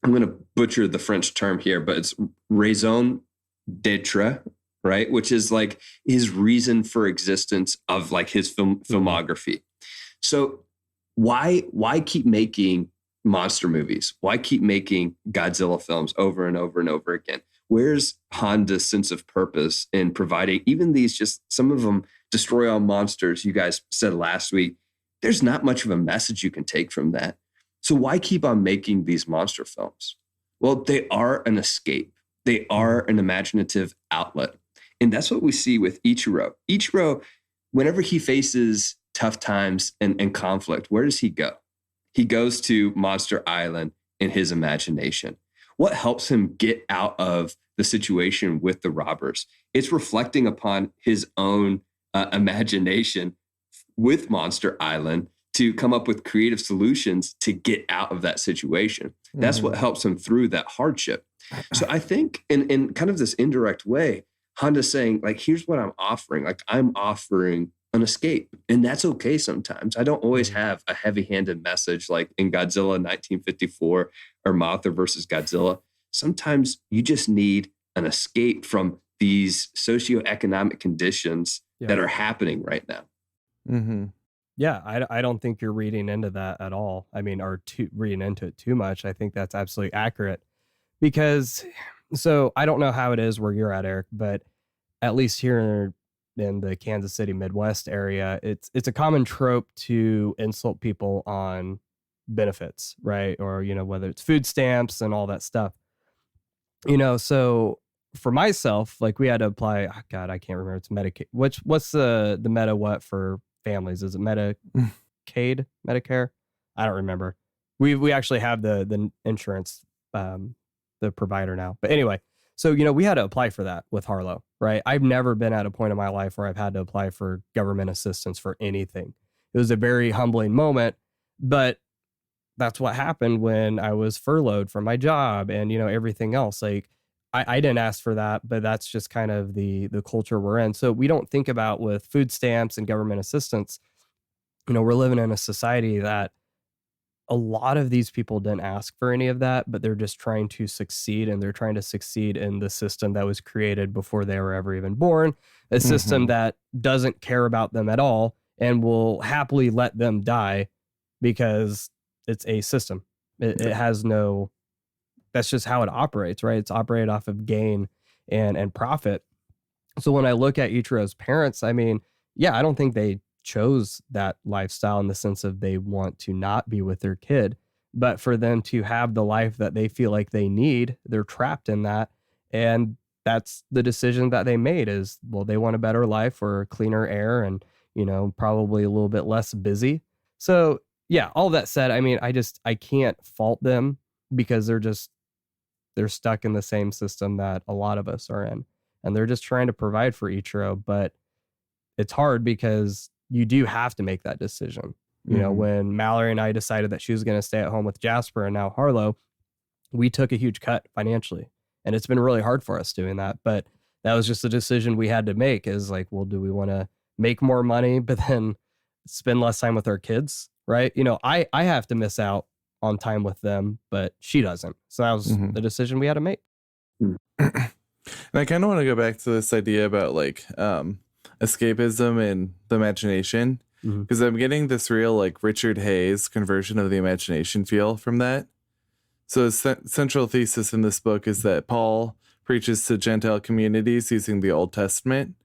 going to butcher the French term here, but it's raison d'être, right? Which is like his reason for existence of like his filmography. So why keep making monster movies? Why keep making Godzilla films over and over and over again? Where's Honda's sense of purpose in providing even these, just some of them destroy all monsters? You guys said last week, there's not much of a message you can take from that. So why keep on making these monster films? Well, they are an escape. They are an imaginative outlet. And that's what we see with Ichiro. Ichiro, whenever he faces tough times and conflict, where does he go? He goes to Monster Island in his imagination. What helps him get out of the situation with the robbers? It's reflecting upon his own imagination with Monster Island to come up with creative solutions to get out of that situation. That's what helps him through that hardship. So I think in kind of this indirect way, Honda's saying, like, here's what I'm offering. Like, I'm offering an escape. And that's okay sometimes. I don't always have a heavy-handed message like in Godzilla 1954 or Mothra versus Godzilla. Sometimes you just need an escape from these socioeconomic conditions that are happening right now. Yeah, I don't think you're reading into that at all. I mean, reading into it too much. I think that's absolutely accurate because, so I don't know how it is where you're at, Eric, but at least here in the Kansas City Midwest area, it's a common trope to insult people on benefits, right? Or, whether it's food stamps and all that stuff, so for myself, like we had to apply, oh God, I can't remember. It's Medicaid. What's the meta what for families? Is it Medicaid, Medicare? I don't remember. We actually have the insurance, the provider now. But anyway, so, we had to apply for that with Harlow, right? I've never been at a point in my life where I've had to apply for government assistance for anything. It was a very humbling moment, but that's what happened when I was furloughed from my job and, everything else. Like I didn't ask for that, but that's just kind of the culture we're in. So we don't think about with food stamps and government assistance, we're living in a society that a lot of these people didn't ask for any of that, but they're just trying to succeed, and they're trying to succeed in the system that was created before they were ever even born, a system that doesn't care about them at all and will happily let them die because it's a system. It has no, that's just how it operates, right? It's operated off of gain and profit. So when I look at Ichiro's parents, I mean, yeah, I don't think they chose that lifestyle in the sense of they want to not be with their kid, but for them to have the life that they feel like they need, they're trapped in that. And that's the decision that they made is, well, they want a better life or cleaner air and, probably a little bit less busy. So yeah, all that said, I mean, I can't fault them because they're stuck in the same system that a lot of us are in. And they're just trying to provide for Ichiro, but it's hard because you do have to make that decision. When Mallory and I decided that she was going to stay at home with Jasper and now Harlow, we took a huge cut financially. And it's been really hard for us doing that. But that was just a decision we had to make is like, well, do we want to make more money, but then spend less time with our kids? Right. I have to miss out on time with them, but she doesn't. So that was the decision we had to make. And I kind of want to go back to this idea about like escapism and the imagination, because I'm getting this real like Richard Hayes conversion of the imagination feel from that. So his central thesis in this book is that Paul preaches to Gentile communities using the Old Testament,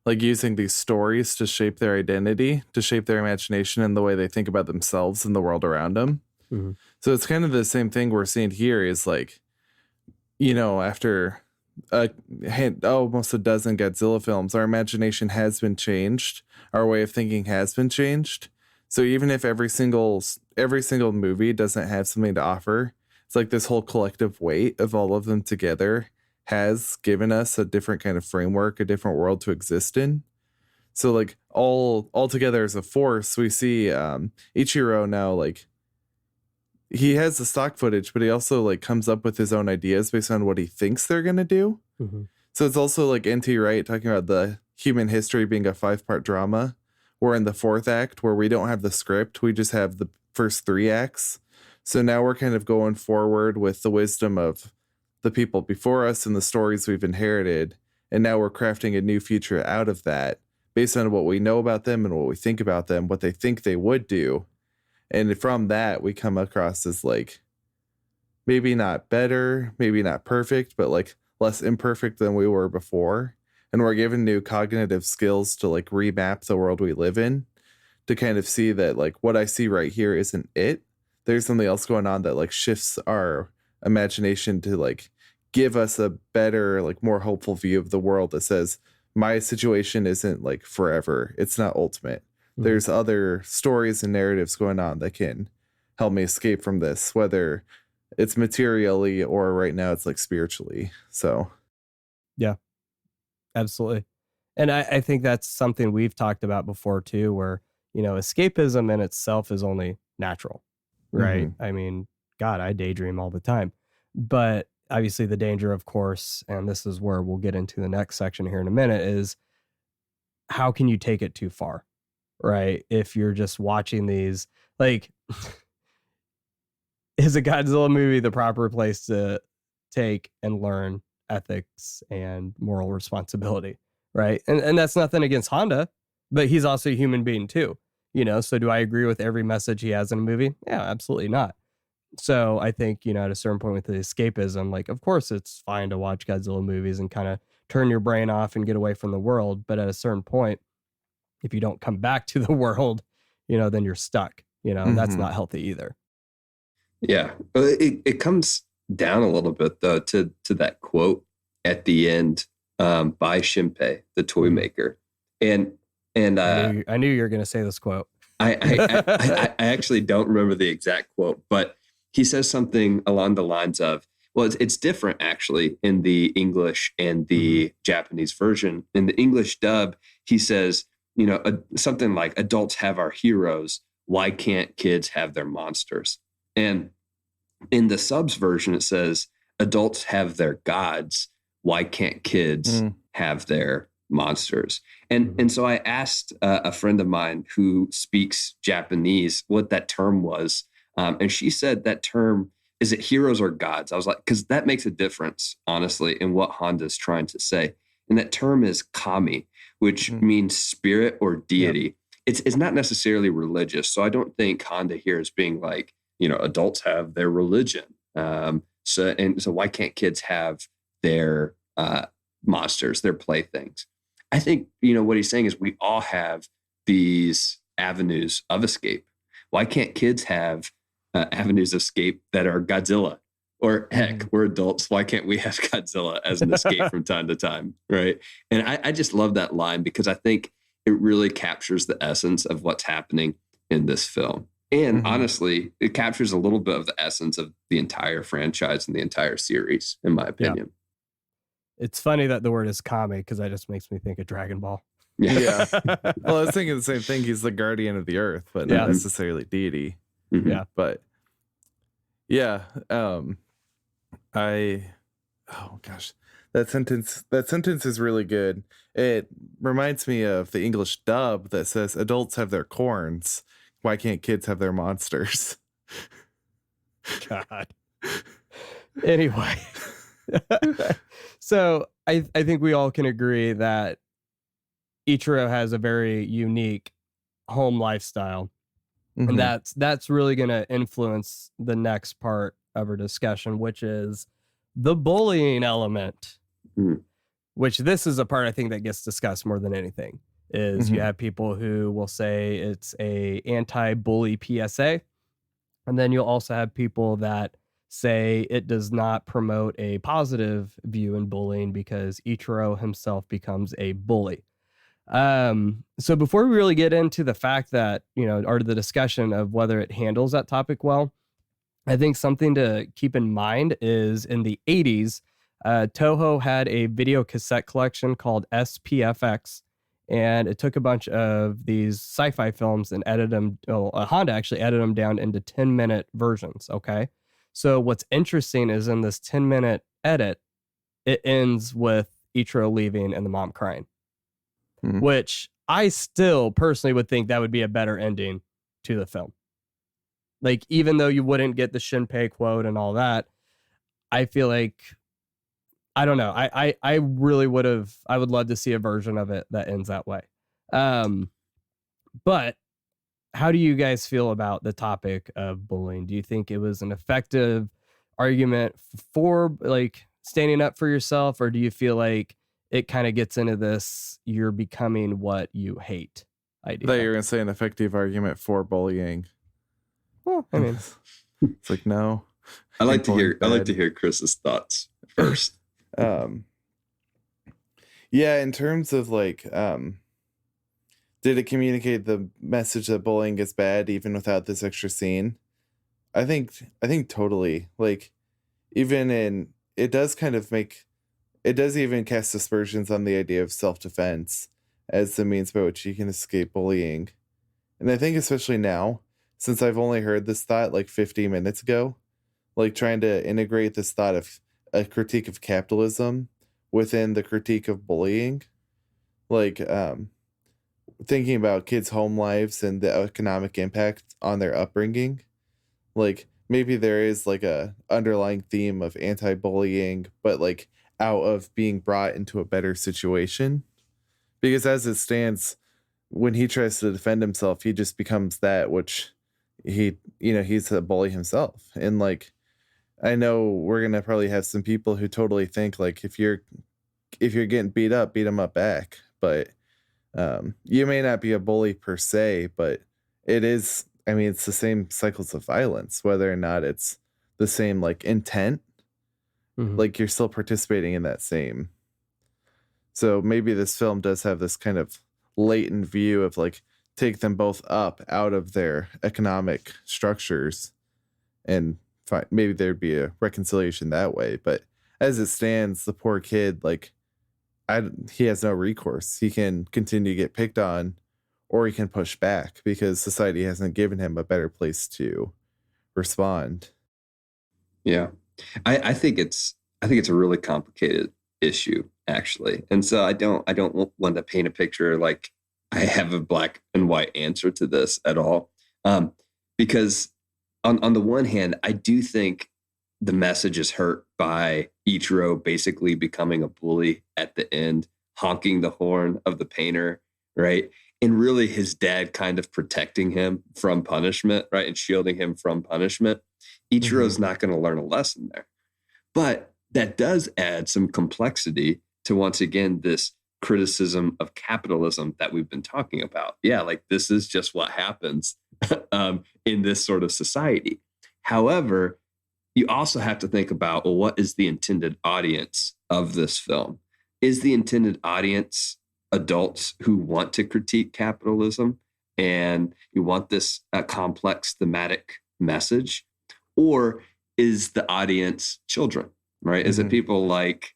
like using these stories to shape their identity, to shape their imagination and the way they think about themselves and the world around them. So it's kind of the same thing we're seeing here is like, after almost a dozen Godzilla films, our imagination has been changed. Our way of thinking has been changed. So even if every single movie doesn't have something to offer, it's like this whole collective weight of all of them together has given us a different kind of framework, a different world to exist in. So like all together as a force, we see Ichiro now, like he has the stock footage, but he also like comes up with his own ideas based on what he thinks they're going to do. So it's also like N.T. Wright talking about the human history being a 5-part drama. We're in the 4th act where we don't have the script. We just have the first 3 acts. So now we're kind of going forward with the wisdom of the people before us and the stories we've inherited. And now we're crafting a new future out of that based on what we know about them and what we think about them, what they think they would do. And from that, we come across as like, maybe not better, maybe not perfect, but like less imperfect than we were before. And we're given new cognitive skills to like remap the world we live in, to kind of see that like what I see right here isn't it. There's something else going on that like shifts our imagination to like give us a better, like more hopeful view of the world that says my situation isn't like forever. It's not ultimate. There's other stories and narratives going on that can help me escape from this, whether it's materially or right now it's like spiritually. So, yeah, absolutely. And I think that's something we've talked about before too, where, escapism in itself is only natural, right? I mean, God, I daydream all the time. But obviously the danger, of course, and this is where we'll get into the next section here in a minute, is how can you take it too far? Right? If you're just watching these, like, is a Godzilla movie the proper place to take and learn ethics and moral responsibility? Right? And that's nothing against Honda, but he's also a human being too. So do I agree with every message he has in a movie? Yeah, absolutely not. So I think, at a certain point with the escapism, like, of course it's fine to watch Godzilla movies and kind of turn your brain off and get away from the world. But at a certain point, if you don't come back to the world, then you're stuck, and that's not healthy either. Yeah. It comes down a little bit though, to that quote at the end, by Shinpei, the toy maker. And I knew you were going to say this quote. I actually don't remember the exact quote, but he says something along the lines of, well, it's different actually in the English and the Japanese version. In the English dub, he says, something like, adults have our heroes. Why can't kids have their monsters? And in the subs version, it says, adults have their gods. Why can't kids have their monsters? And so I asked a friend of mine who speaks Japanese what that term was. And she said that term, is it heroes or gods? I was like, because that makes a difference, honestly, in what Honda's trying to say. And that term is kami, which means spirit or deity. it's not necessarily religious. So I don't think Honda here is being like, you know, adults have their religion. So why can't kids have their monsters, their playthings? I think, you know, what he's saying is we all have these avenues of escape. Why can't kids have avenues of escape that are Godzilla? Or heck, we're adults. Why can't we have Godzilla as an escape from time to time? Right. And I just love that line because I think it really captures the essence of what's happening in this film. And honestly, it captures a little bit of the essence of the entire franchise and the entire series, in my opinion. Yeah. It's funny that the word is kami because that just makes me think of Dragon Ball. Yeah. Well, I was thinking the same thing. He's the guardian of the earth, but not necessarily deity. Yeah. But yeah. Oh gosh, that sentence is really good. It reminds me of the English dub that says adults have their corns. Why can't kids have their monsters? God. Anyway. So I think we all can agree that Ichiro has a very unique home lifestyle. And that's really going to influence the next part of our discussion, which is the bullying element, which this is a part I think that gets discussed more than anything. Is you have people who will say it's a anti-bully PSA, and then you'll also have people that say it does not promote a positive view in bullying because Ichiro himself becomes a bully. So before we really get into the fact that, you know, or the discussion of whether it handles that topic well, I think something to keep in mind is in the 80s, Toho had a video cassette collection called SPFX, and it took a bunch of these sci-fi films and edited them. Honda actually edited them down into 10-minute versions. Okay. So what's interesting is in this 10-minute edit, it ends with Ichiro leaving and the mom crying, which I still personally would think that would be a better ending to the film. Like, even though you wouldn't get the Shinpei quote and all that, I feel like, I don't know. I really I would love to see a version of it that ends that way. But how do you guys feel about the topic of bullying? Do you think it was an effective argument for like standing up for yourself, or do you feel like it kind of gets into this you're becoming what you hate idea? That you're gonna say an effective argument for bullying. Well, I mean, it's like no. I like to hear Chris's thoughts first. Yeah, in terms of like, did it communicate the message that bullying is bad even without this extra scene? I think totally. Like, even it does even cast aspersions on the idea of self-defense as the means by which you can escape bullying. And I think especially now, since I've only heard this thought like 50 minutes ago, like trying to integrate this thought of a critique of capitalism within the critique of bullying, like thinking about kids' home lives and the economic impact on their upbringing, like maybe there is like a underlying theme of anti-bullying, but like out of being brought into a better situation. Because as it stands, when he tries to defend himself, he just becomes that which he's a bully himself. And like, I know we're gonna probably have some people who totally think like if you're getting beat them up back. But you may not be a bully per se, but it is. I mean, it's the same cycles of violence, whether or not it's the same like intent. Like you're still participating in that same. So maybe this film does have this kind of latent view of like take them both up out of their economic structures and maybe there'd be a reconciliation that way. But as it stands, the poor kid, like he has no recourse. He can continue to get picked on, or he can push back because society hasn't given him a better place to respond. Yeah. I think it's a really complicated issue, actually. And so I don't want to paint a picture like I have a black and white answer to this at all. Because on the one hand, I do think the message is hurt by Ichiro basically becoming a bully at the end, honking the horn of the painter, right? and really his dad kind of protecting him from punishment, right? And shielding him from punishment. Ichiro's not going to learn a lesson there. But that does add some complexity to, once again, this criticism of capitalism that we've been talking about. Yeah, like this is just what happens in this sort of society. However, you also have to think about, well, what is the intended audience of this film? Is the intended audience adults who want to critique capitalism and you want this complex thematic message? Or is the audience children, right? Is it people like,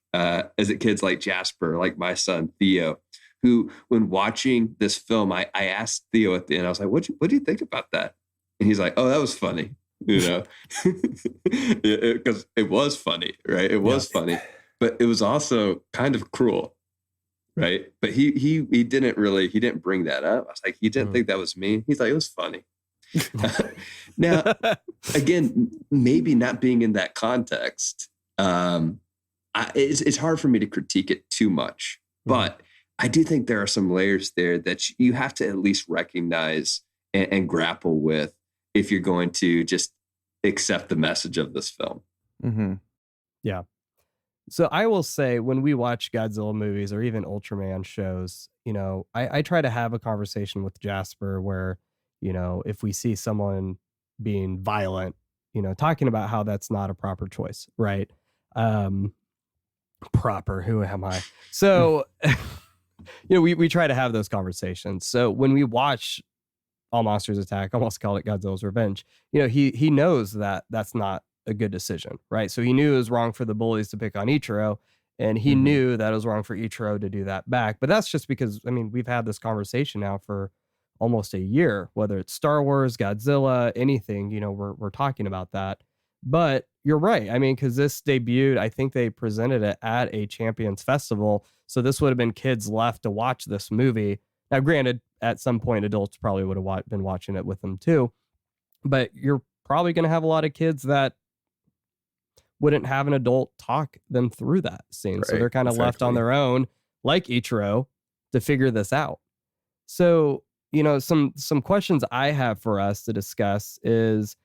is it kids like Jasper, like my son, Theo, who, when watching this film, I asked Theo at the end, I was like, what do you think about that? And he's like, oh, that was funny, you know, because it was funny, right? It was funny, but it was also kind of cruel. Right. But he didn't bring that up. I was like, he didn't think that was me. He's like, it was funny. Now, again, maybe not being in that context, it's hard for me to critique it too much. But I do think there are some layers there that you have to at least recognize and grapple with if you're going to just accept the message of this film. Yeah. So I will say, when we watch Godzilla movies or even Ultraman shows, you know, I try to have a conversation with Jasper where, you know, if we see someone being violent, you know, talking about how that's not a proper choice, right? Proper, who am I? So, you know, we try to have those conversations. So when we watch All Monsters Attack, I almost called it Godzilla's Revenge, you know, he knows that that's not a good decision, right? So he knew it was wrong for the bullies to pick on Ichiro, and he knew that it was wrong for Ichiro to do that back. But that's just because, I mean, we've had this conversation now for almost a year, whether it's Star Wars, Godzilla, anything, you know, we're talking about that. But you're right. I mean, because this debuted, I think they presented it at a Champions Festival. So this would have been kids left to watch this movie. Now, granted, at some point, adults probably would have been watching it with them too. But you're probably going to have a lot of kids that wouldn't have an adult talk them through that scene. Right, so they're kind of left on their own, like Ichiro, to figure this out. So, you know, some questions I have for us to discuss is,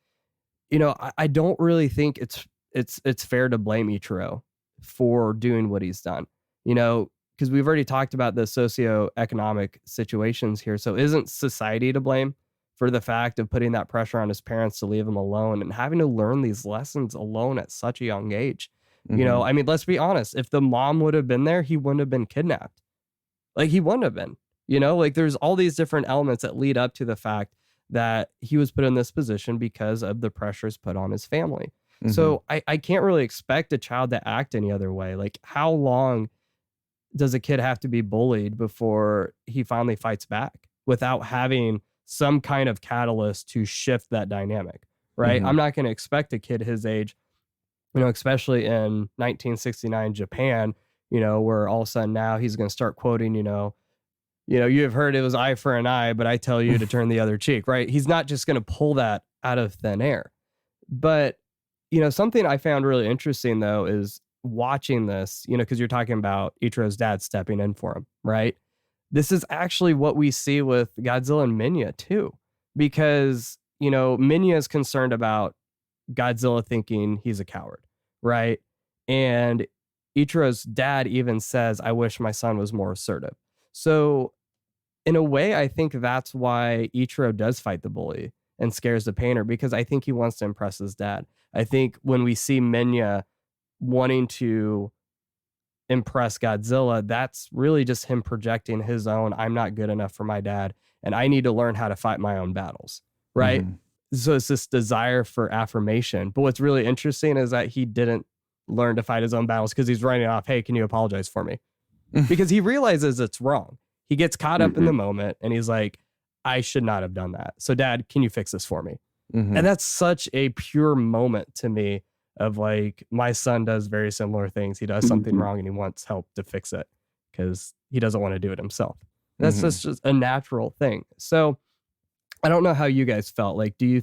you know, I don't really think it's fair to blame Ichiro for doing what he's done, you know, because we've already talked about the socioeconomic situations here. So isn't society to blame for the fact of putting that pressure on his parents to leave him alone and having to learn these lessons alone at such a young age? You know, I mean, let's be honest. If the mom would have been there, he wouldn't have been kidnapped. Like, he wouldn't have been, you know, like there's all these different elements that lead up to the fact that he was put in this position because of the pressures put on his family. So I can't really expect a child to act any other way. Like, how long does a kid have to be bullied before he finally fights back without having some kind of catalyst to shift that dynamic, right? I'm not going to expect a kid his age, you know, especially in 1969 Japan, you know, where all of a sudden now he's going to start quoting, you know, you have heard it was eye for an eye, but I tell you to turn the other cheek, right? He's not just going to pull that out of thin air. But, you know, something I found really interesting, though, is watching this, you know, because you're talking about Ichiro's dad stepping in for him, right? This is actually what we see with Godzilla and Minya, too, because, you know, Minya is concerned about Godzilla thinking he's a coward, right? And Ichiro's dad even says, I wish my son was more assertive. So in a way, I think that's why Ichiro does fight the bully and scares the painter, because I think he wants to impress his dad. I think when we see Minya wanting to impress Godzilla, that's really just him projecting his own, I'm not good enough for my dad, and I need to learn how to fight my own battles, right? So it's this desire for affirmation. But what's really interesting is that he didn't learn to fight his own battles because he's running off, hey, can you apologize for me? Because he realizes it's wrong. He gets caught up in the moment and he's like, I should not have done that. So Dad, can you fix this for me? And that's such a pure moment to me of like, my son does very similar things. He does something wrong and he wants help to fix it because he doesn't want to do it himself. That's just a natural thing. So I don't know how you guys felt. Like, do you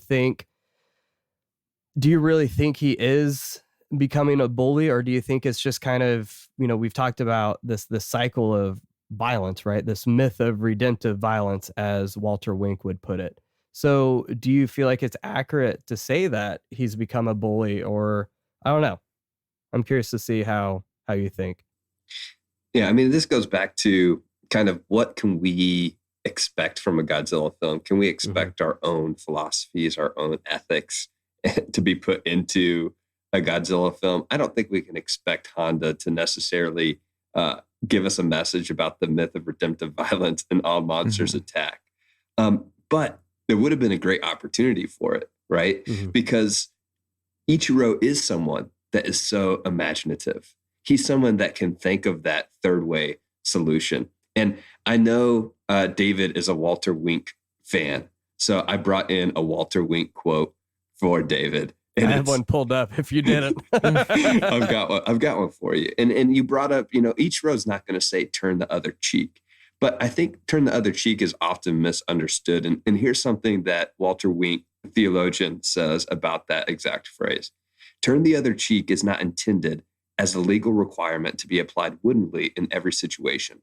really think he is becoming a bully, or do you think it's just kind of, you know, we've talked about this cycle of violence, right? This myth of redemptive violence, as Walter Wink would put it. So, do you feel like it's accurate to say that he's become a bully, or I don't know? I'm curious to see how you think. Yeah, I mean, this goes back to kind of what can we expect from a Godzilla film? Can we expect our own philosophies, our own ethics to be put into a Godzilla film? I don't think we can expect Honda to necessarily give us a message about the myth of redemptive violence and all monsters attack. But there would have been a great opportunity for it, right? Because Ichiro is someone that is so imaginative. He's someone that can think of that third way solution. And I know David is a Walter Wink fan. So I brought in a Walter Wink quote for David. And I have one pulled up if you didn't. I've got one for you. And you brought up, Ichiro's not going to say turn the other cheek. But I think turn the other cheek is often misunderstood. And here's something that Walter Wink, theologian, says about that exact phrase. Turn the other cheek is not intended as a legal requirement to be applied woodenly in every situation,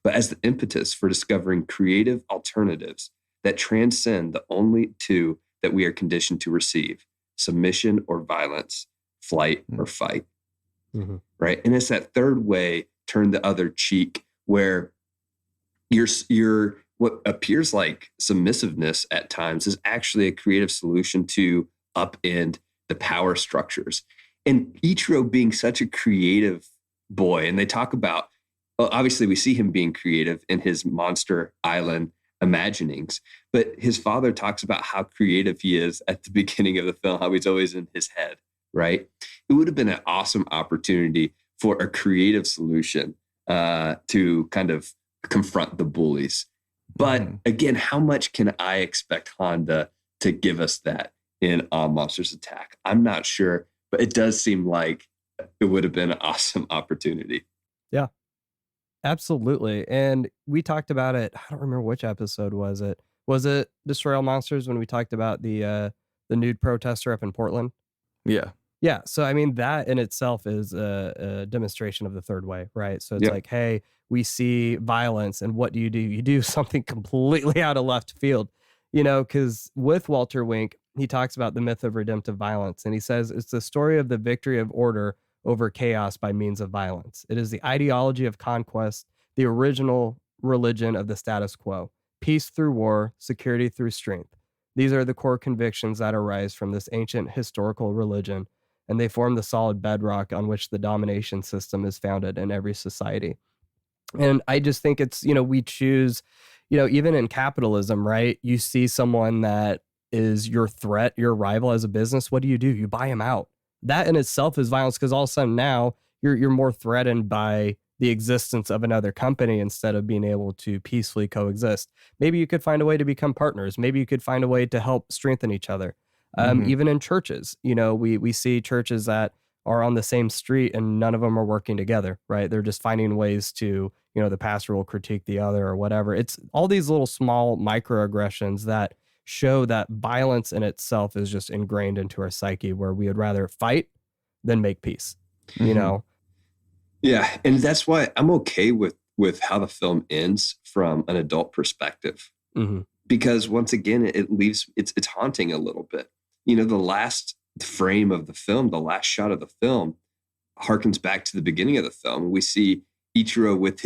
but as the impetus for discovering creative alternatives that transcend the only two that we are conditioned to receive: submission or violence, flight or fight. Right? And it's that third way, turn the other cheek, where you're what appears like submissiveness at times is actually a creative solution to upend the power structures. And Ichiro being such a creative boy, and they talk about, well, obviously we see him being creative in his Monster Island imaginings, but his father talks about how creative he is at the beginning of the film, how he's always in his head, right? It would have been an awesome opportunity for a creative solution to kind of confront the bullies. But again, how much can I expect Honda to give us that in All Monsters Attack? I'm not sure, but it does seem like it would have been an awesome opportunity. Yeah, absolutely. And we talked about it. I don't remember which episode was it. Was it Destroy All Monsters when we talked about the nude protester up in Portland? Yeah. Yeah. So, I mean, that in itself is a demonstration of the third way, right? So it's like, hey, we see violence, and what do? You do something completely out of left field, because with Walter Wink, he talks about the myth of redemptive violence, and he says it's the story of the victory of order over chaos by means of violence. It is the ideology of conquest, the original religion of the status quo: peace through war, security through strength. These are the core convictions that arise from this ancient historical religion, and they form the solid bedrock on which the domination system is founded in every society. And I just think it's, we choose, even in capitalism, right? You see someone that is your threat, your rival as a business. What do? You buy him out. That in itself is violence, because all of a sudden now you're more threatened by the existence of another company instead of being able to peacefully coexist. Maybe you could find a way to become partners. Maybe you could find a way to help strengthen each other. Even in churches, we see churches that are on the same street and none of them are working together, right? They're just finding ways to, the pastor will critique the other or whatever. It's all these little small microaggressions that show that violence in itself is just ingrained into our psyche, where we would rather fight than make peace, Yeah. And that's why I'm okay with how the film ends from an adult perspective. Because once again, it leaves, it's haunting a little bit. The last frame of the film, the last shot of the film, harkens back to the beginning of the film. We see Ichiro with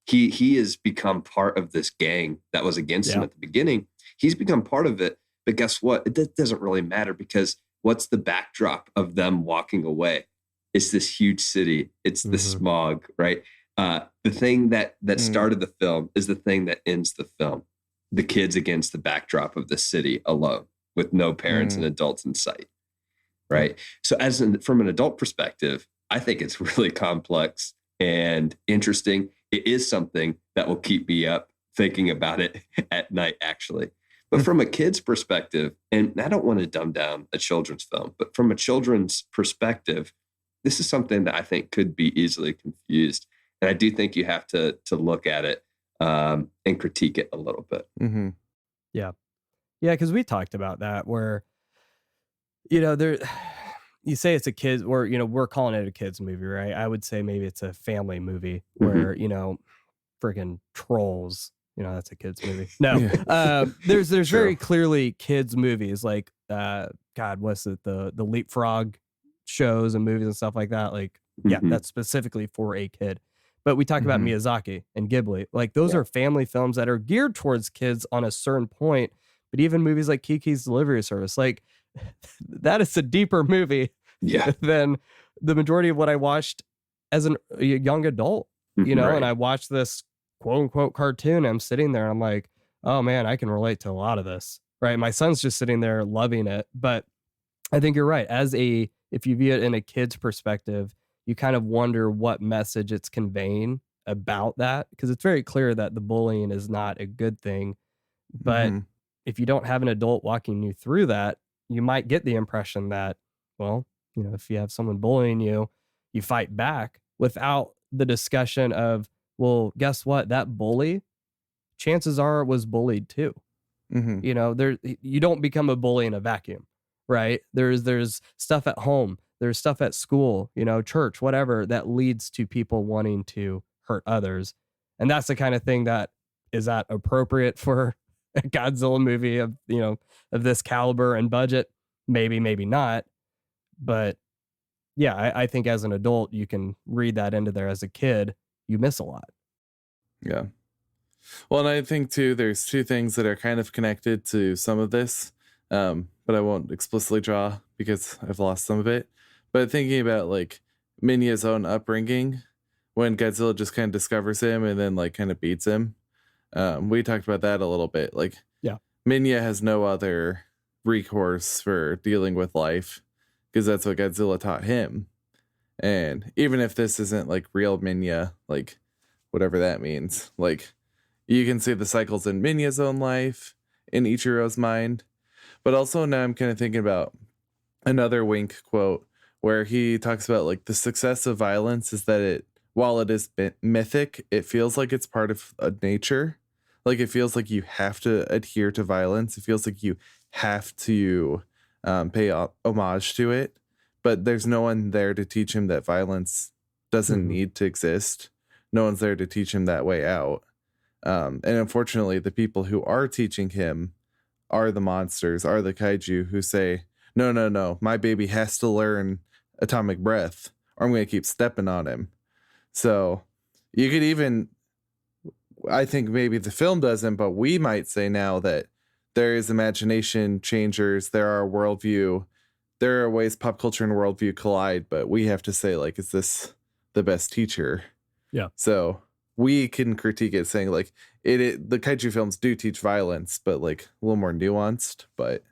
he has become part of this gang that was against him at the beginning. He's become part of it, but guess what? It doesn't really matter, because what's the backdrop of them walking away? It's this huge city. It's the smog, right? The thing that started the film is the thing that ends the film. The kids against the backdrop of the city alone, with no parents and adults in sight, right? So from an adult perspective, I think it's really complex and interesting. It is something that will keep me up thinking about it at night, actually. But from a kid's perspective, and I don't want to dumb down a children's film, but from a children's perspective, this is something that I think could be easily confused. And I do think you have to look at it and critique it a little bit. Yeah, because we talked about that, where there, you say it's a kid, or we're calling it a kids movie, right? I would say maybe it's a family movie, where friggin' Trolls. You know, that's a kids movie. No, Yeah. there's True. very clearly kids movies like God, what's it, the Leapfrog shows and movies and stuff like that. Like, yeah, Mhm. that's specifically for a kid. But we talk about Mhm. Miyazaki and Ghibli. Like, those Yeah. are family films that are geared towards kids on a certain point. But even movies like Kiki's Delivery Service, like that is a deeper movie Yeah. than the majority of what I watched as a young adult, you know. Right. And I watched this quote unquote cartoon. And I'm sitting there and I'm like, oh man, I can relate to a lot of this, right? My son's just sitting there loving it. But I think you're right. If you view it in a kid's perspective, you kind of wonder what message it's conveying about that, because it's very clear that the bullying is not a good thing. But Mhm. if you don't have an adult walking you through that, you might get the impression that, well, you know, if you have someone bullying you, you fight back without the discussion of, well, guess what? That bully, chances are, was bullied too. Mhm. You know, you don't become a bully in a vacuum, right? There's stuff at home, there's stuff at school, you know, church, whatever, that leads to people wanting to hurt others. And that's the kind of thing that is that appropriate for a Godzilla movie of, you know, of this caliber and budget. Maybe, maybe not. But yeah, I think as an adult, you can read that into there. As a kid, you miss a lot. Yeah. Well, and I think too, there's two things that are kind of connected to some of this, but I won't explicitly draw because I've lost some of it. But thinking about like Minya's own upbringing, when Godzilla just kind of discovers him and then like kind of beats him, we talked about that a little bit. Like, Yeah. Minya has no other recourse for dealing with life because that's what Godzilla taught him. And even if this isn't like real Minya, like whatever that means, like you can see the cycles in Minya's own life, in Ichiro's mind. But also now I'm kind of thinking about another Wink quote where he talks about like the success of violence is that it, while it is mythic, it feels like it's part of nature. Like it feels like you have to adhere to violence. It feels like you have to pay homage to it. But there's no one there to teach him that violence doesn't Mhm. need to exist. No one's there to teach him that way out. And unfortunately, the people who are teaching him are the monsters, are the kaiju who say, no, no, no, my baby has to learn atomic breath or I'm going to keep stepping on him. So you could even, I think maybe the film doesn't, but we might say now that there is imagination changers, there are worldview, there are ways pop culture and worldview collide, but we have to say, like, is this the best teacher? Yeah. So we can critique it saying like the kaiju films do teach violence, but like a little more nuanced. But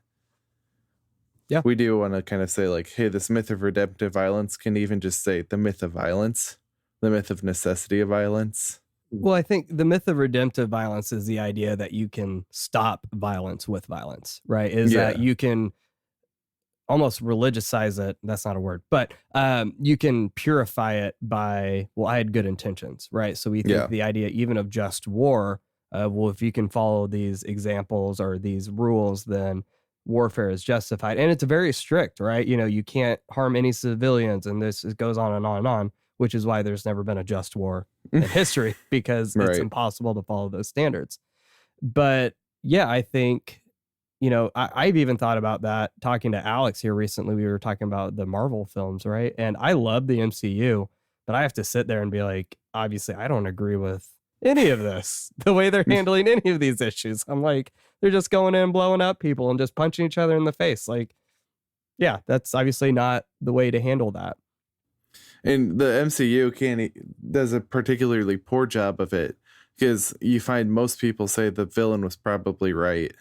yeah, we do want to kind of say like, hey, this myth of redemptive violence can even just say the myth of violence, the myth of necessity of violence. Well, I think the myth of redemptive violence is the idea that you can stop violence with violence, right? Is that you can almost religiousise it. That's not a word, but you can purify it by, well, I had good intentions, right? So we think the idea even of just war, well, if you can follow these examples or these rules, then warfare is justified. And it's very strict, right? You know, you can't harm any civilians, and this it goes on and on and on, which is why there's never been a just war in history, because it's impossible to follow those standards. But yeah, I think, you know, I've even thought about that talking to Alex here recently. We were talking about the Marvel films, right? And I love the MCU, but I have to sit there and be like, obviously, I don't agree with any of this, the way they're handling any of these issues. I'm like, they're just going in and blowing up people and just punching each other in the face. Like, yeah, that's obviously not the way to handle that. And the MCU does a particularly poor job of it because you find most people say the villain was probably right.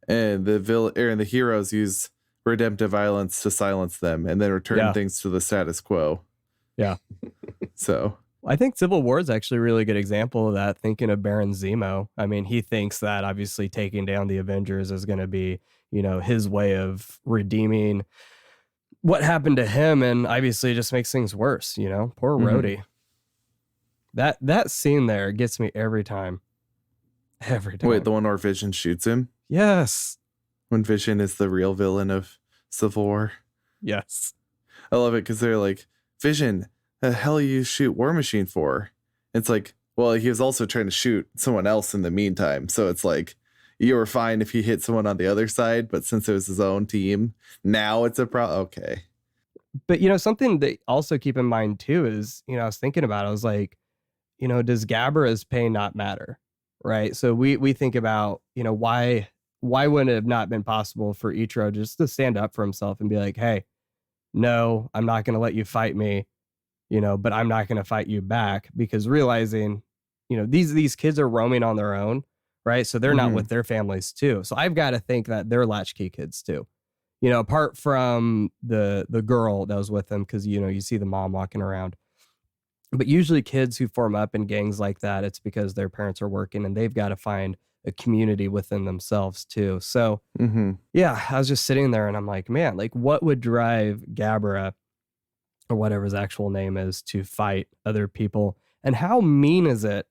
And the heroes use redemptive violence to silence them and then return things to the status quo. Yeah. So I think Civil War is actually a really good example of that, thinking of Baron Zemo. I mean, he thinks that obviously taking down the Avengers is going to be, you know, his way of redeeming what happened to him, and obviously it just makes things worse, you know? Poor Rhodey. That scene there gets me every time. Every time. Wait, the one where Vision shoots him? Yes. When Vision is the real villain of Civil War? Yes. I love it because they're like, Vision, the hell you shoot War Machine for? It's like, Well, he was also trying to shoot someone else in the meantime. So it's like you were fine if he hit someone on the other side, but since it was his own team, now it's a problem. Okay. But, something that also keep in mind too is, I was thinking about it. I was like, does Gamera's pain not matter? Right. So we think about, why wouldn't it have not been possible for Ichiro just to stand up for himself and be like, hey, no, I'm not going to let you fight me, but I'm not going to fight you back, because realizing, these kids are roaming on their own, right? So they're not with their families too. So I've got to think that they're latchkey kids too, apart from the girl that was with them, because, you see the mom walking around. But usually kids who form up in gangs like that, it's because their parents are working and they've got to find a community within themselves too. So yeah, I was just sitting there and I'm like, man, like what would drive Gamera, or whatever his actual name is, to fight other people? And how mean is it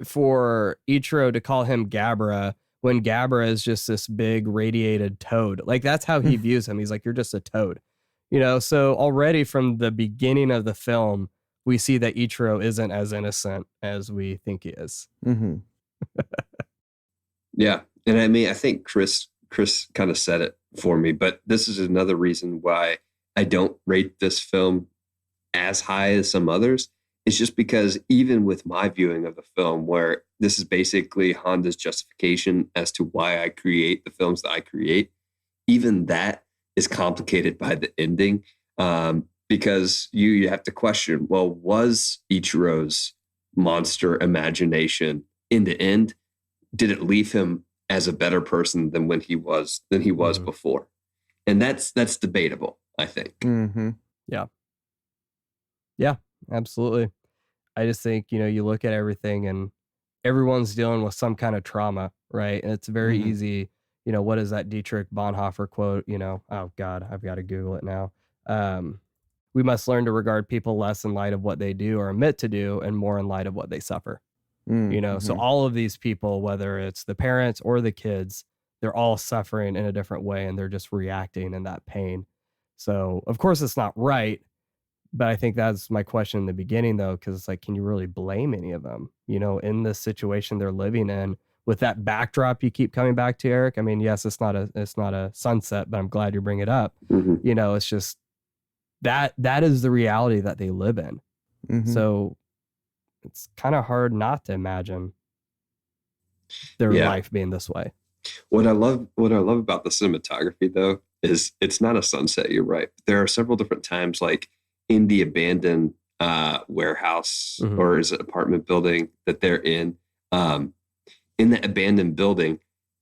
for Ichiro to call him Gamera when Gamera is just this big radiated toad? Like that's how he views him. He's like, you're just a toad, So already from the beginning of the film, we see that Ichiro isn't as innocent as we think he is. Yeah. And I mean, I think Chris kind of said it for me, but this is another reason why I don't rate this film as high as some others. It's just because even with my viewing of the film, where this is basically Honda's justification as to why I create the films that I create, even that is complicated by the ending. Because you have to question, well, was Ichiro's monster imagination in the end, did it leave him as a better person than he was before? And that's debatable, I think. Yeah, absolutely. I just think, you look at everything and everyone's dealing with some kind of trauma, right? And it's very easy, what is that Dietrich Bonhoeffer quote? Oh God, I've got to Google it now. We must learn to regard people less in light of what they do or admit to do, and more in light of what they suffer. So all of these people, whether it's the parents or the kids, they're all suffering in a different way, and they're just reacting in that pain. So of course it's not right, but I think that's my question in the beginning though, because it's like, can you really blame any of them, in this situation they're living in, with that backdrop you keep coming back to, Eric? I mean, yes, it's not a sunset, but I'm glad you bring it up. It's just that is the reality that they live in. So it's kind of hard not to imagine their life being this way. What I love about the cinematography though is it's not a sunset. You're right. There are several different times, like in the abandoned warehouse or is it apartment building that they're in the abandoned building,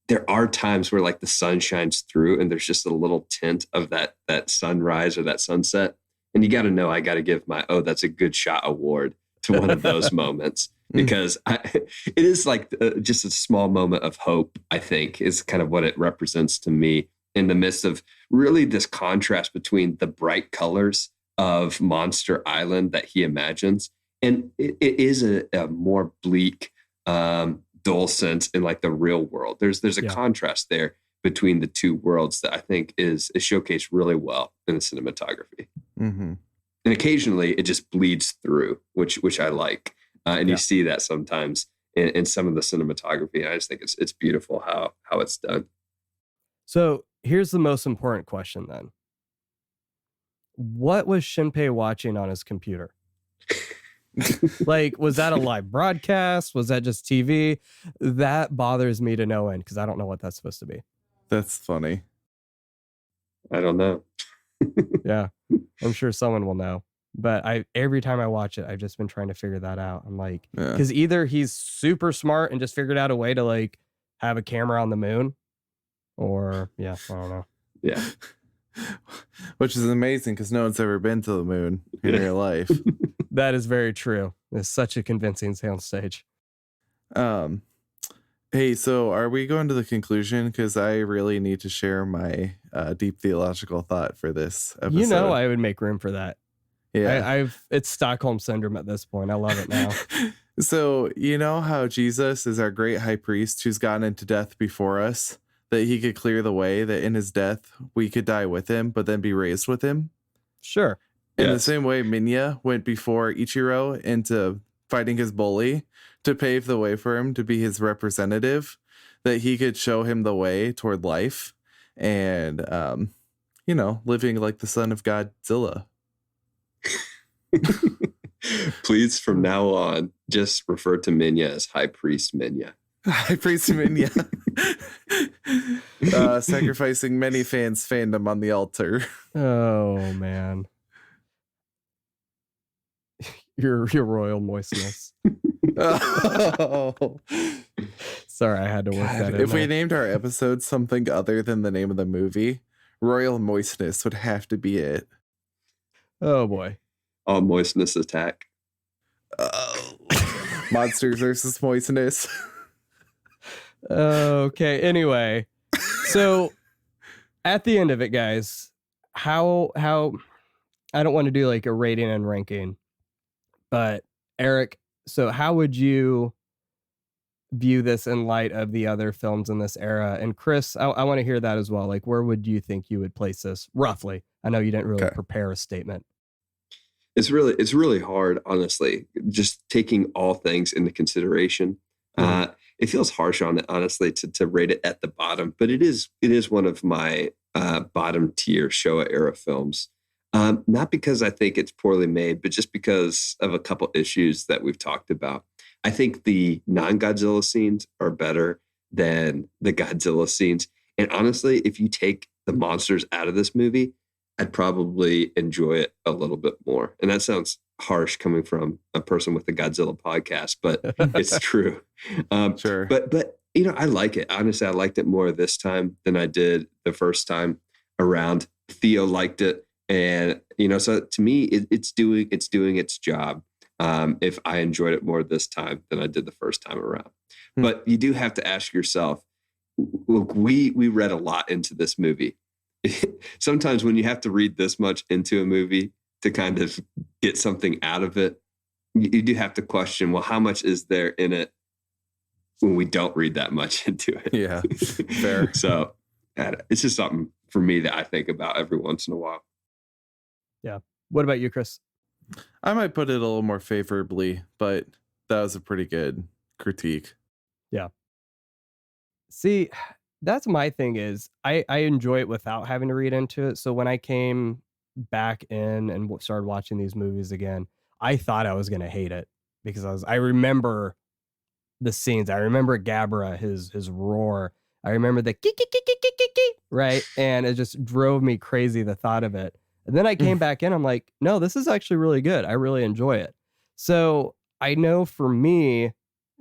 there are times where like the sun shines through and there's just a little tint of that sunrise or that sunset. And you got to know, I got to give my, that's a good shot award to one of those moments, because it is like just a small moment of hope, I think, is kind of what it represents to me, in the midst of really this contrast between the bright colors of Monster Island that he imagines. And it is a more bleak, dull sense in like the real world. There's a contrast there between the two worlds that I think is showcased really well in the cinematography. And occasionally it just bleeds through, which I like. And you see that sometimes in some of the cinematography. I just think it's beautiful how it's done. So here's the most important question then. What was Shinpei watching on his computer? Like, was that a live broadcast? Was that just TV? That bothers me to no end, because I don't know what that's supposed to be. That's funny. I don't know. Yeah, I'm sure someone will know. But every time I watch it, I've just been trying to figure that out. I'm like, because either he's super smart and just figured out a way to like have a camera on the moon, or I don't know. Yeah. Which is amazing, because no one's ever been to the moon in real life. That is very true. It's such a convincing soundstage. Hey, so are we going to the conclusion? Because I really need to share my deep theological thought for this episode. I would make room for that. Yeah, it's Stockholm syndrome at this point. I love it now. So you know how Jesus is our great high priest who's gone into death before us, that he could clear the way, that in his death we could die with him, but then be raised with him? Sure. In the same way, Minya went before Ichiro into fighting his bully to pave the way for him to be his representative, that he could show him the way toward life and, living like the son of Godzilla. Please, from now on, just refer to Minya as High Priest Minya. High Priest Minya. Sacrificing many fans' fandom on the altar. Oh man. Your royal moistness. Oh. Sorry, I had to work that in. If we named our episode something other than the name of the movie, Royal Moistness would have to be it. Oh boy. All moistness attack. Monsters versus Moistness. Okay. Anyway, so at the end of it, guys, how I don't want to do like a rating and ranking, but Eric, so how would you view this in light of the other films in this era? And Chris, I want to hear that as well. Like, where would you think you would place this roughly? I know you didn't really prepare a statement. It's really hard, honestly, just taking all things into consideration. It feels harsh on it, honestly, to rate it at the bottom, but it is one of my bottom tier Showa era films. Not because I think it's poorly made, but just because of a couple issues that we've talked about. I think the non-Godzilla scenes are better than the Godzilla scenes. And honestly, if you take the monsters out of this movie, I'd probably enjoy it a little bit more. And that sounds harsh coming from a person with a Godzilla podcast, but it's true. Sure. But I like it. Honestly, I liked it more this time than I did the first time around. Theo liked it. And, so to me, it's doing its job. If I enjoyed it more this time than I did the first time around. But you do have to ask yourself, look, we read a lot into this movie. Sometimes when you have to read this much into a movie to kind of get something out of it, you do have to question, well, how much is there in it when we don't read that much into it? Yeah, fair. So it's just something for me that I think about every once in a while. Yeah. What about you, Chris? I might put it a little more favorably, but that was a pretty good critique. Yeah. See, that's my thing is I enjoy it without having to read into it. So when I came back in and started watching these movies again, I thought I was going to hate it because I remember the scenes. I remember Gamera, his roar. I remember the right? And it just drove me crazy, the thought of it. And then I came back in, I'm like, no, this is actually really good. I really enjoy it. So I know for me,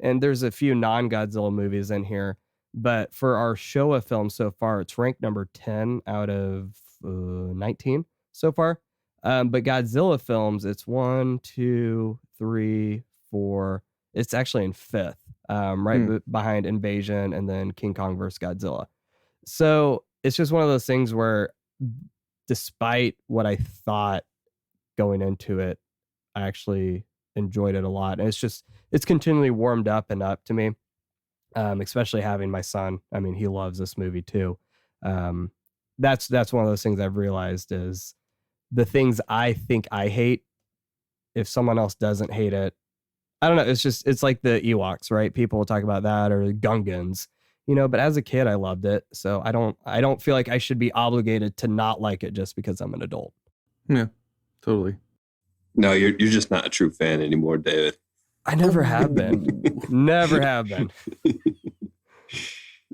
and there's a few non-Godzilla movies in here, but for our Showa film so far, it's ranked number 10 out of 19 so far. But Godzilla films, it's 1, 2, 3, 4. It's actually in 5th, behind Invasion and then King Kong vs. Godzilla. So it's just one of those things where, despite what I thought going into it, I actually enjoyed it a lot. And it's continually warmed up and up to me, especially having my son. I mean, he loves this movie too. That's one of those things I've realized is the things I think I hate, if someone else doesn't hate it, I don't know. It's like the Ewoks, right? People will talk about that, or Gungans. But as a kid, I loved it. So I don't feel like I should be obligated to not like it just because I'm an adult. Yeah, totally. No, you're just not a true fan anymore, David. I never have been. Never have been.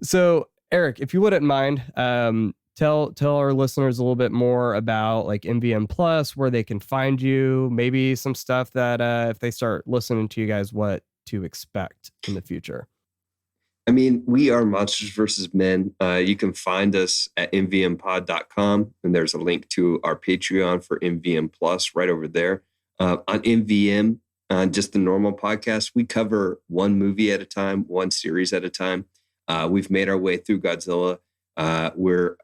So, Eric, if you wouldn't mind, tell our listeners a little bit more about like MVM Plus, where they can find you, maybe some stuff that if they start listening to you guys, what to expect in the future. I mean, we are Monsters versus Men. You can find us at mvmpod.com, and there's a link to our Patreon for MVM Plus right over there. On MVM, just the normal podcast, we cover one movie at a time, one series at a time. We've made our way through Godzilla. We're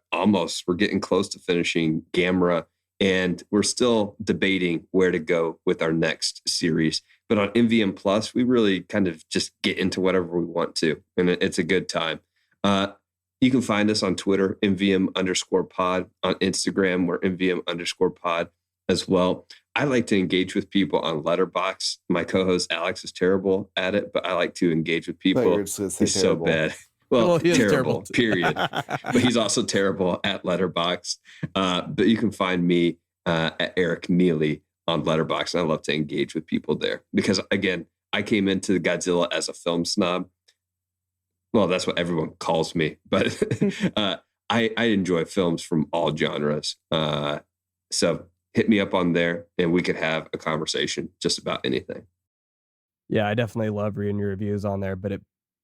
getting close to finishing Gamera, and we're still debating where to go with our next series. But on MVM Plus, we really kind of just get into whatever we want to, and it's a good time. You can find us on Twitter, MVM_pod, on Instagram, we're MVM_pod. as well. I like to engage with people on Letterboxd. My co-host Alex is terrible at it, but I like to engage with people. He's so bad. Well, he is terrible, period. But he's also terrible at Letterboxd. But you can find me at Eric Neely on Letterboxd. And I love to engage with people there because, again, I came into Godzilla as a film snob. Well, that's what everyone calls me. But I enjoy films from all genres. So hit me up on there and we could have a conversation just about anything. Yeah, I definitely love reading your reviews on there, but it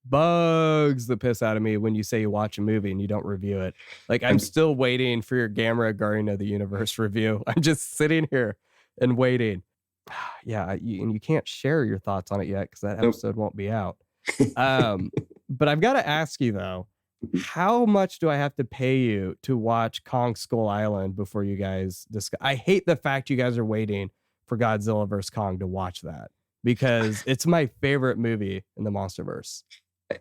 bugs the piss out of me when you say you watch a movie and you don't review it. Like, I'm still waiting for your Gamera Guardian of the Universe review. I'm just sitting here and waiting. Yeah, and you can't share your thoughts on it yet because that episode won't be out. But I've got to ask you, though, how much do I have to pay you to watch Kong Skull Island before you guys discuss? I hate the fact you guys are waiting for Godzilla vs. Kong to watch that because it's my favorite movie in the Monsterverse.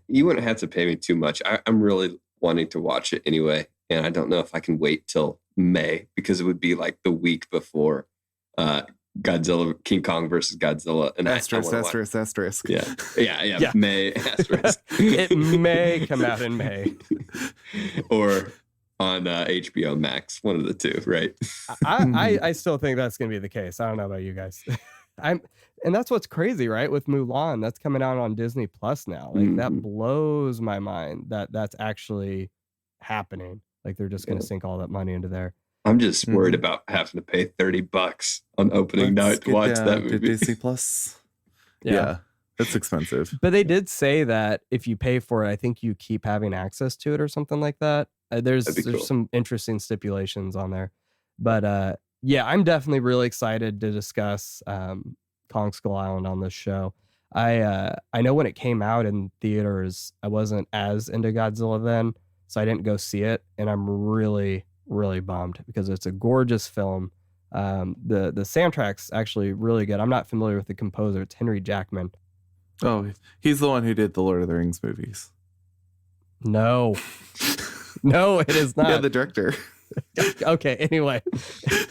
You wouldn't have to pay me too much. I'm really wanting to watch it anyway. And I don't know if I can wait till May because it would be like the week before Godzilla, King Kong versus Godzilla. And asterisk. Yeah. May asterisk. It may come out in May. Or on HBO Max, one of the two, right? I still think that's going to be the case. I don't know about you guys. And that's what's crazy, right? With Mulan, that's coming out on Disney Plus now. Like that blows my mind that that's actually happening. Like they're just going to sink all that money into there. I'm just worried about having to pay $30 on opening night to watch that movie. Disney Plus. Yeah, that's expensive. But they did say that if you pay for it, I think you keep having access to it or something like that. There's cool. some interesting stipulations on there. But yeah, I'm definitely really excited to discuss Kong Skull Island on this show. I know when it came out in theaters, I wasn't as into Godzilla then, so I didn't go see it, and I'm really bummed because it's a gorgeous film. The soundtrack's actually really good. I'm not familiar with the composer. It's Henry Jackman. Oh, he's the one who did the Lord of the Rings movies. No, it is not. Yeah, the director. Okay, anyway.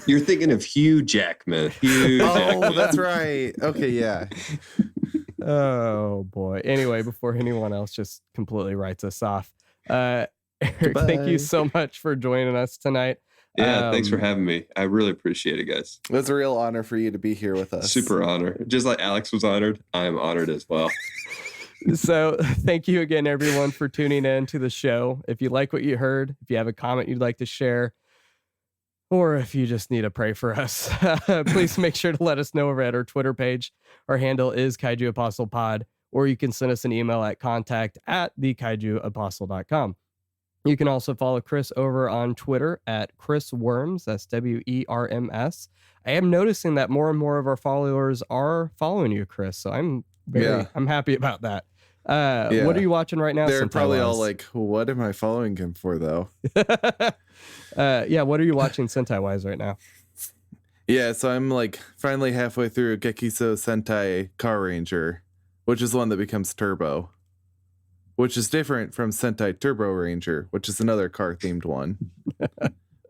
You're thinking of Hugh Jackman. Oh, that's right. Okay, yeah. Oh, boy. Anyway, before anyone else just completely writes us off, Eric, thank you so much for joining us tonight. Yeah, thanks for having me. I really appreciate it, guys. It was a real honor for you to be here with us. Super honor. Just like Alex was honored, I am honored as well. So thank you again, everyone, for tuning in to the show. If you like what you heard, if you have a comment you'd like to share, or if you just need to pray for us, please make sure to let us know over at our Twitter page. Our handle is Kaiju Apostle Pod, or you can send us an email at contact@thekaijuapostle.com. You can also follow Chris over on Twitter at Chris Worms. That's WERMS. I am noticing that more and more of our followers are following you, Chris. So I'm happy about that. What are you watching right now? They're probably all like, what am I following him for, though? What are you watching Sentai-wise right now? Yeah, so I'm like finally halfway through Gekiso Sentai Car Ranger, which is one that becomes Turbo, which is different from Sentai Turbo Ranger, which is another car-themed one.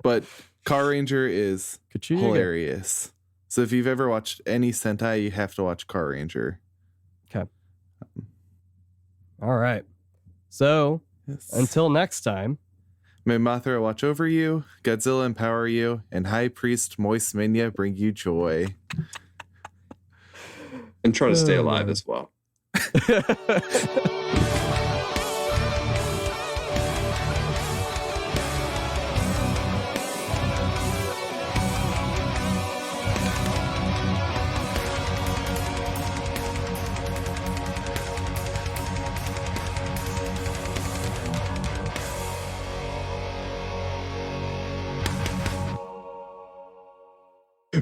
But Car Ranger is hilarious. So if you've ever watched any Sentai, you have to watch Car Ranger. Okay. All right. So until next time. May Mothra watch over you, Godzilla empower you, and High Priest Moist Minya bring you joy. And try to stay alive as well.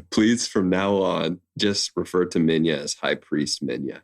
Please, from now on, just refer to Minya as High Priest Minya.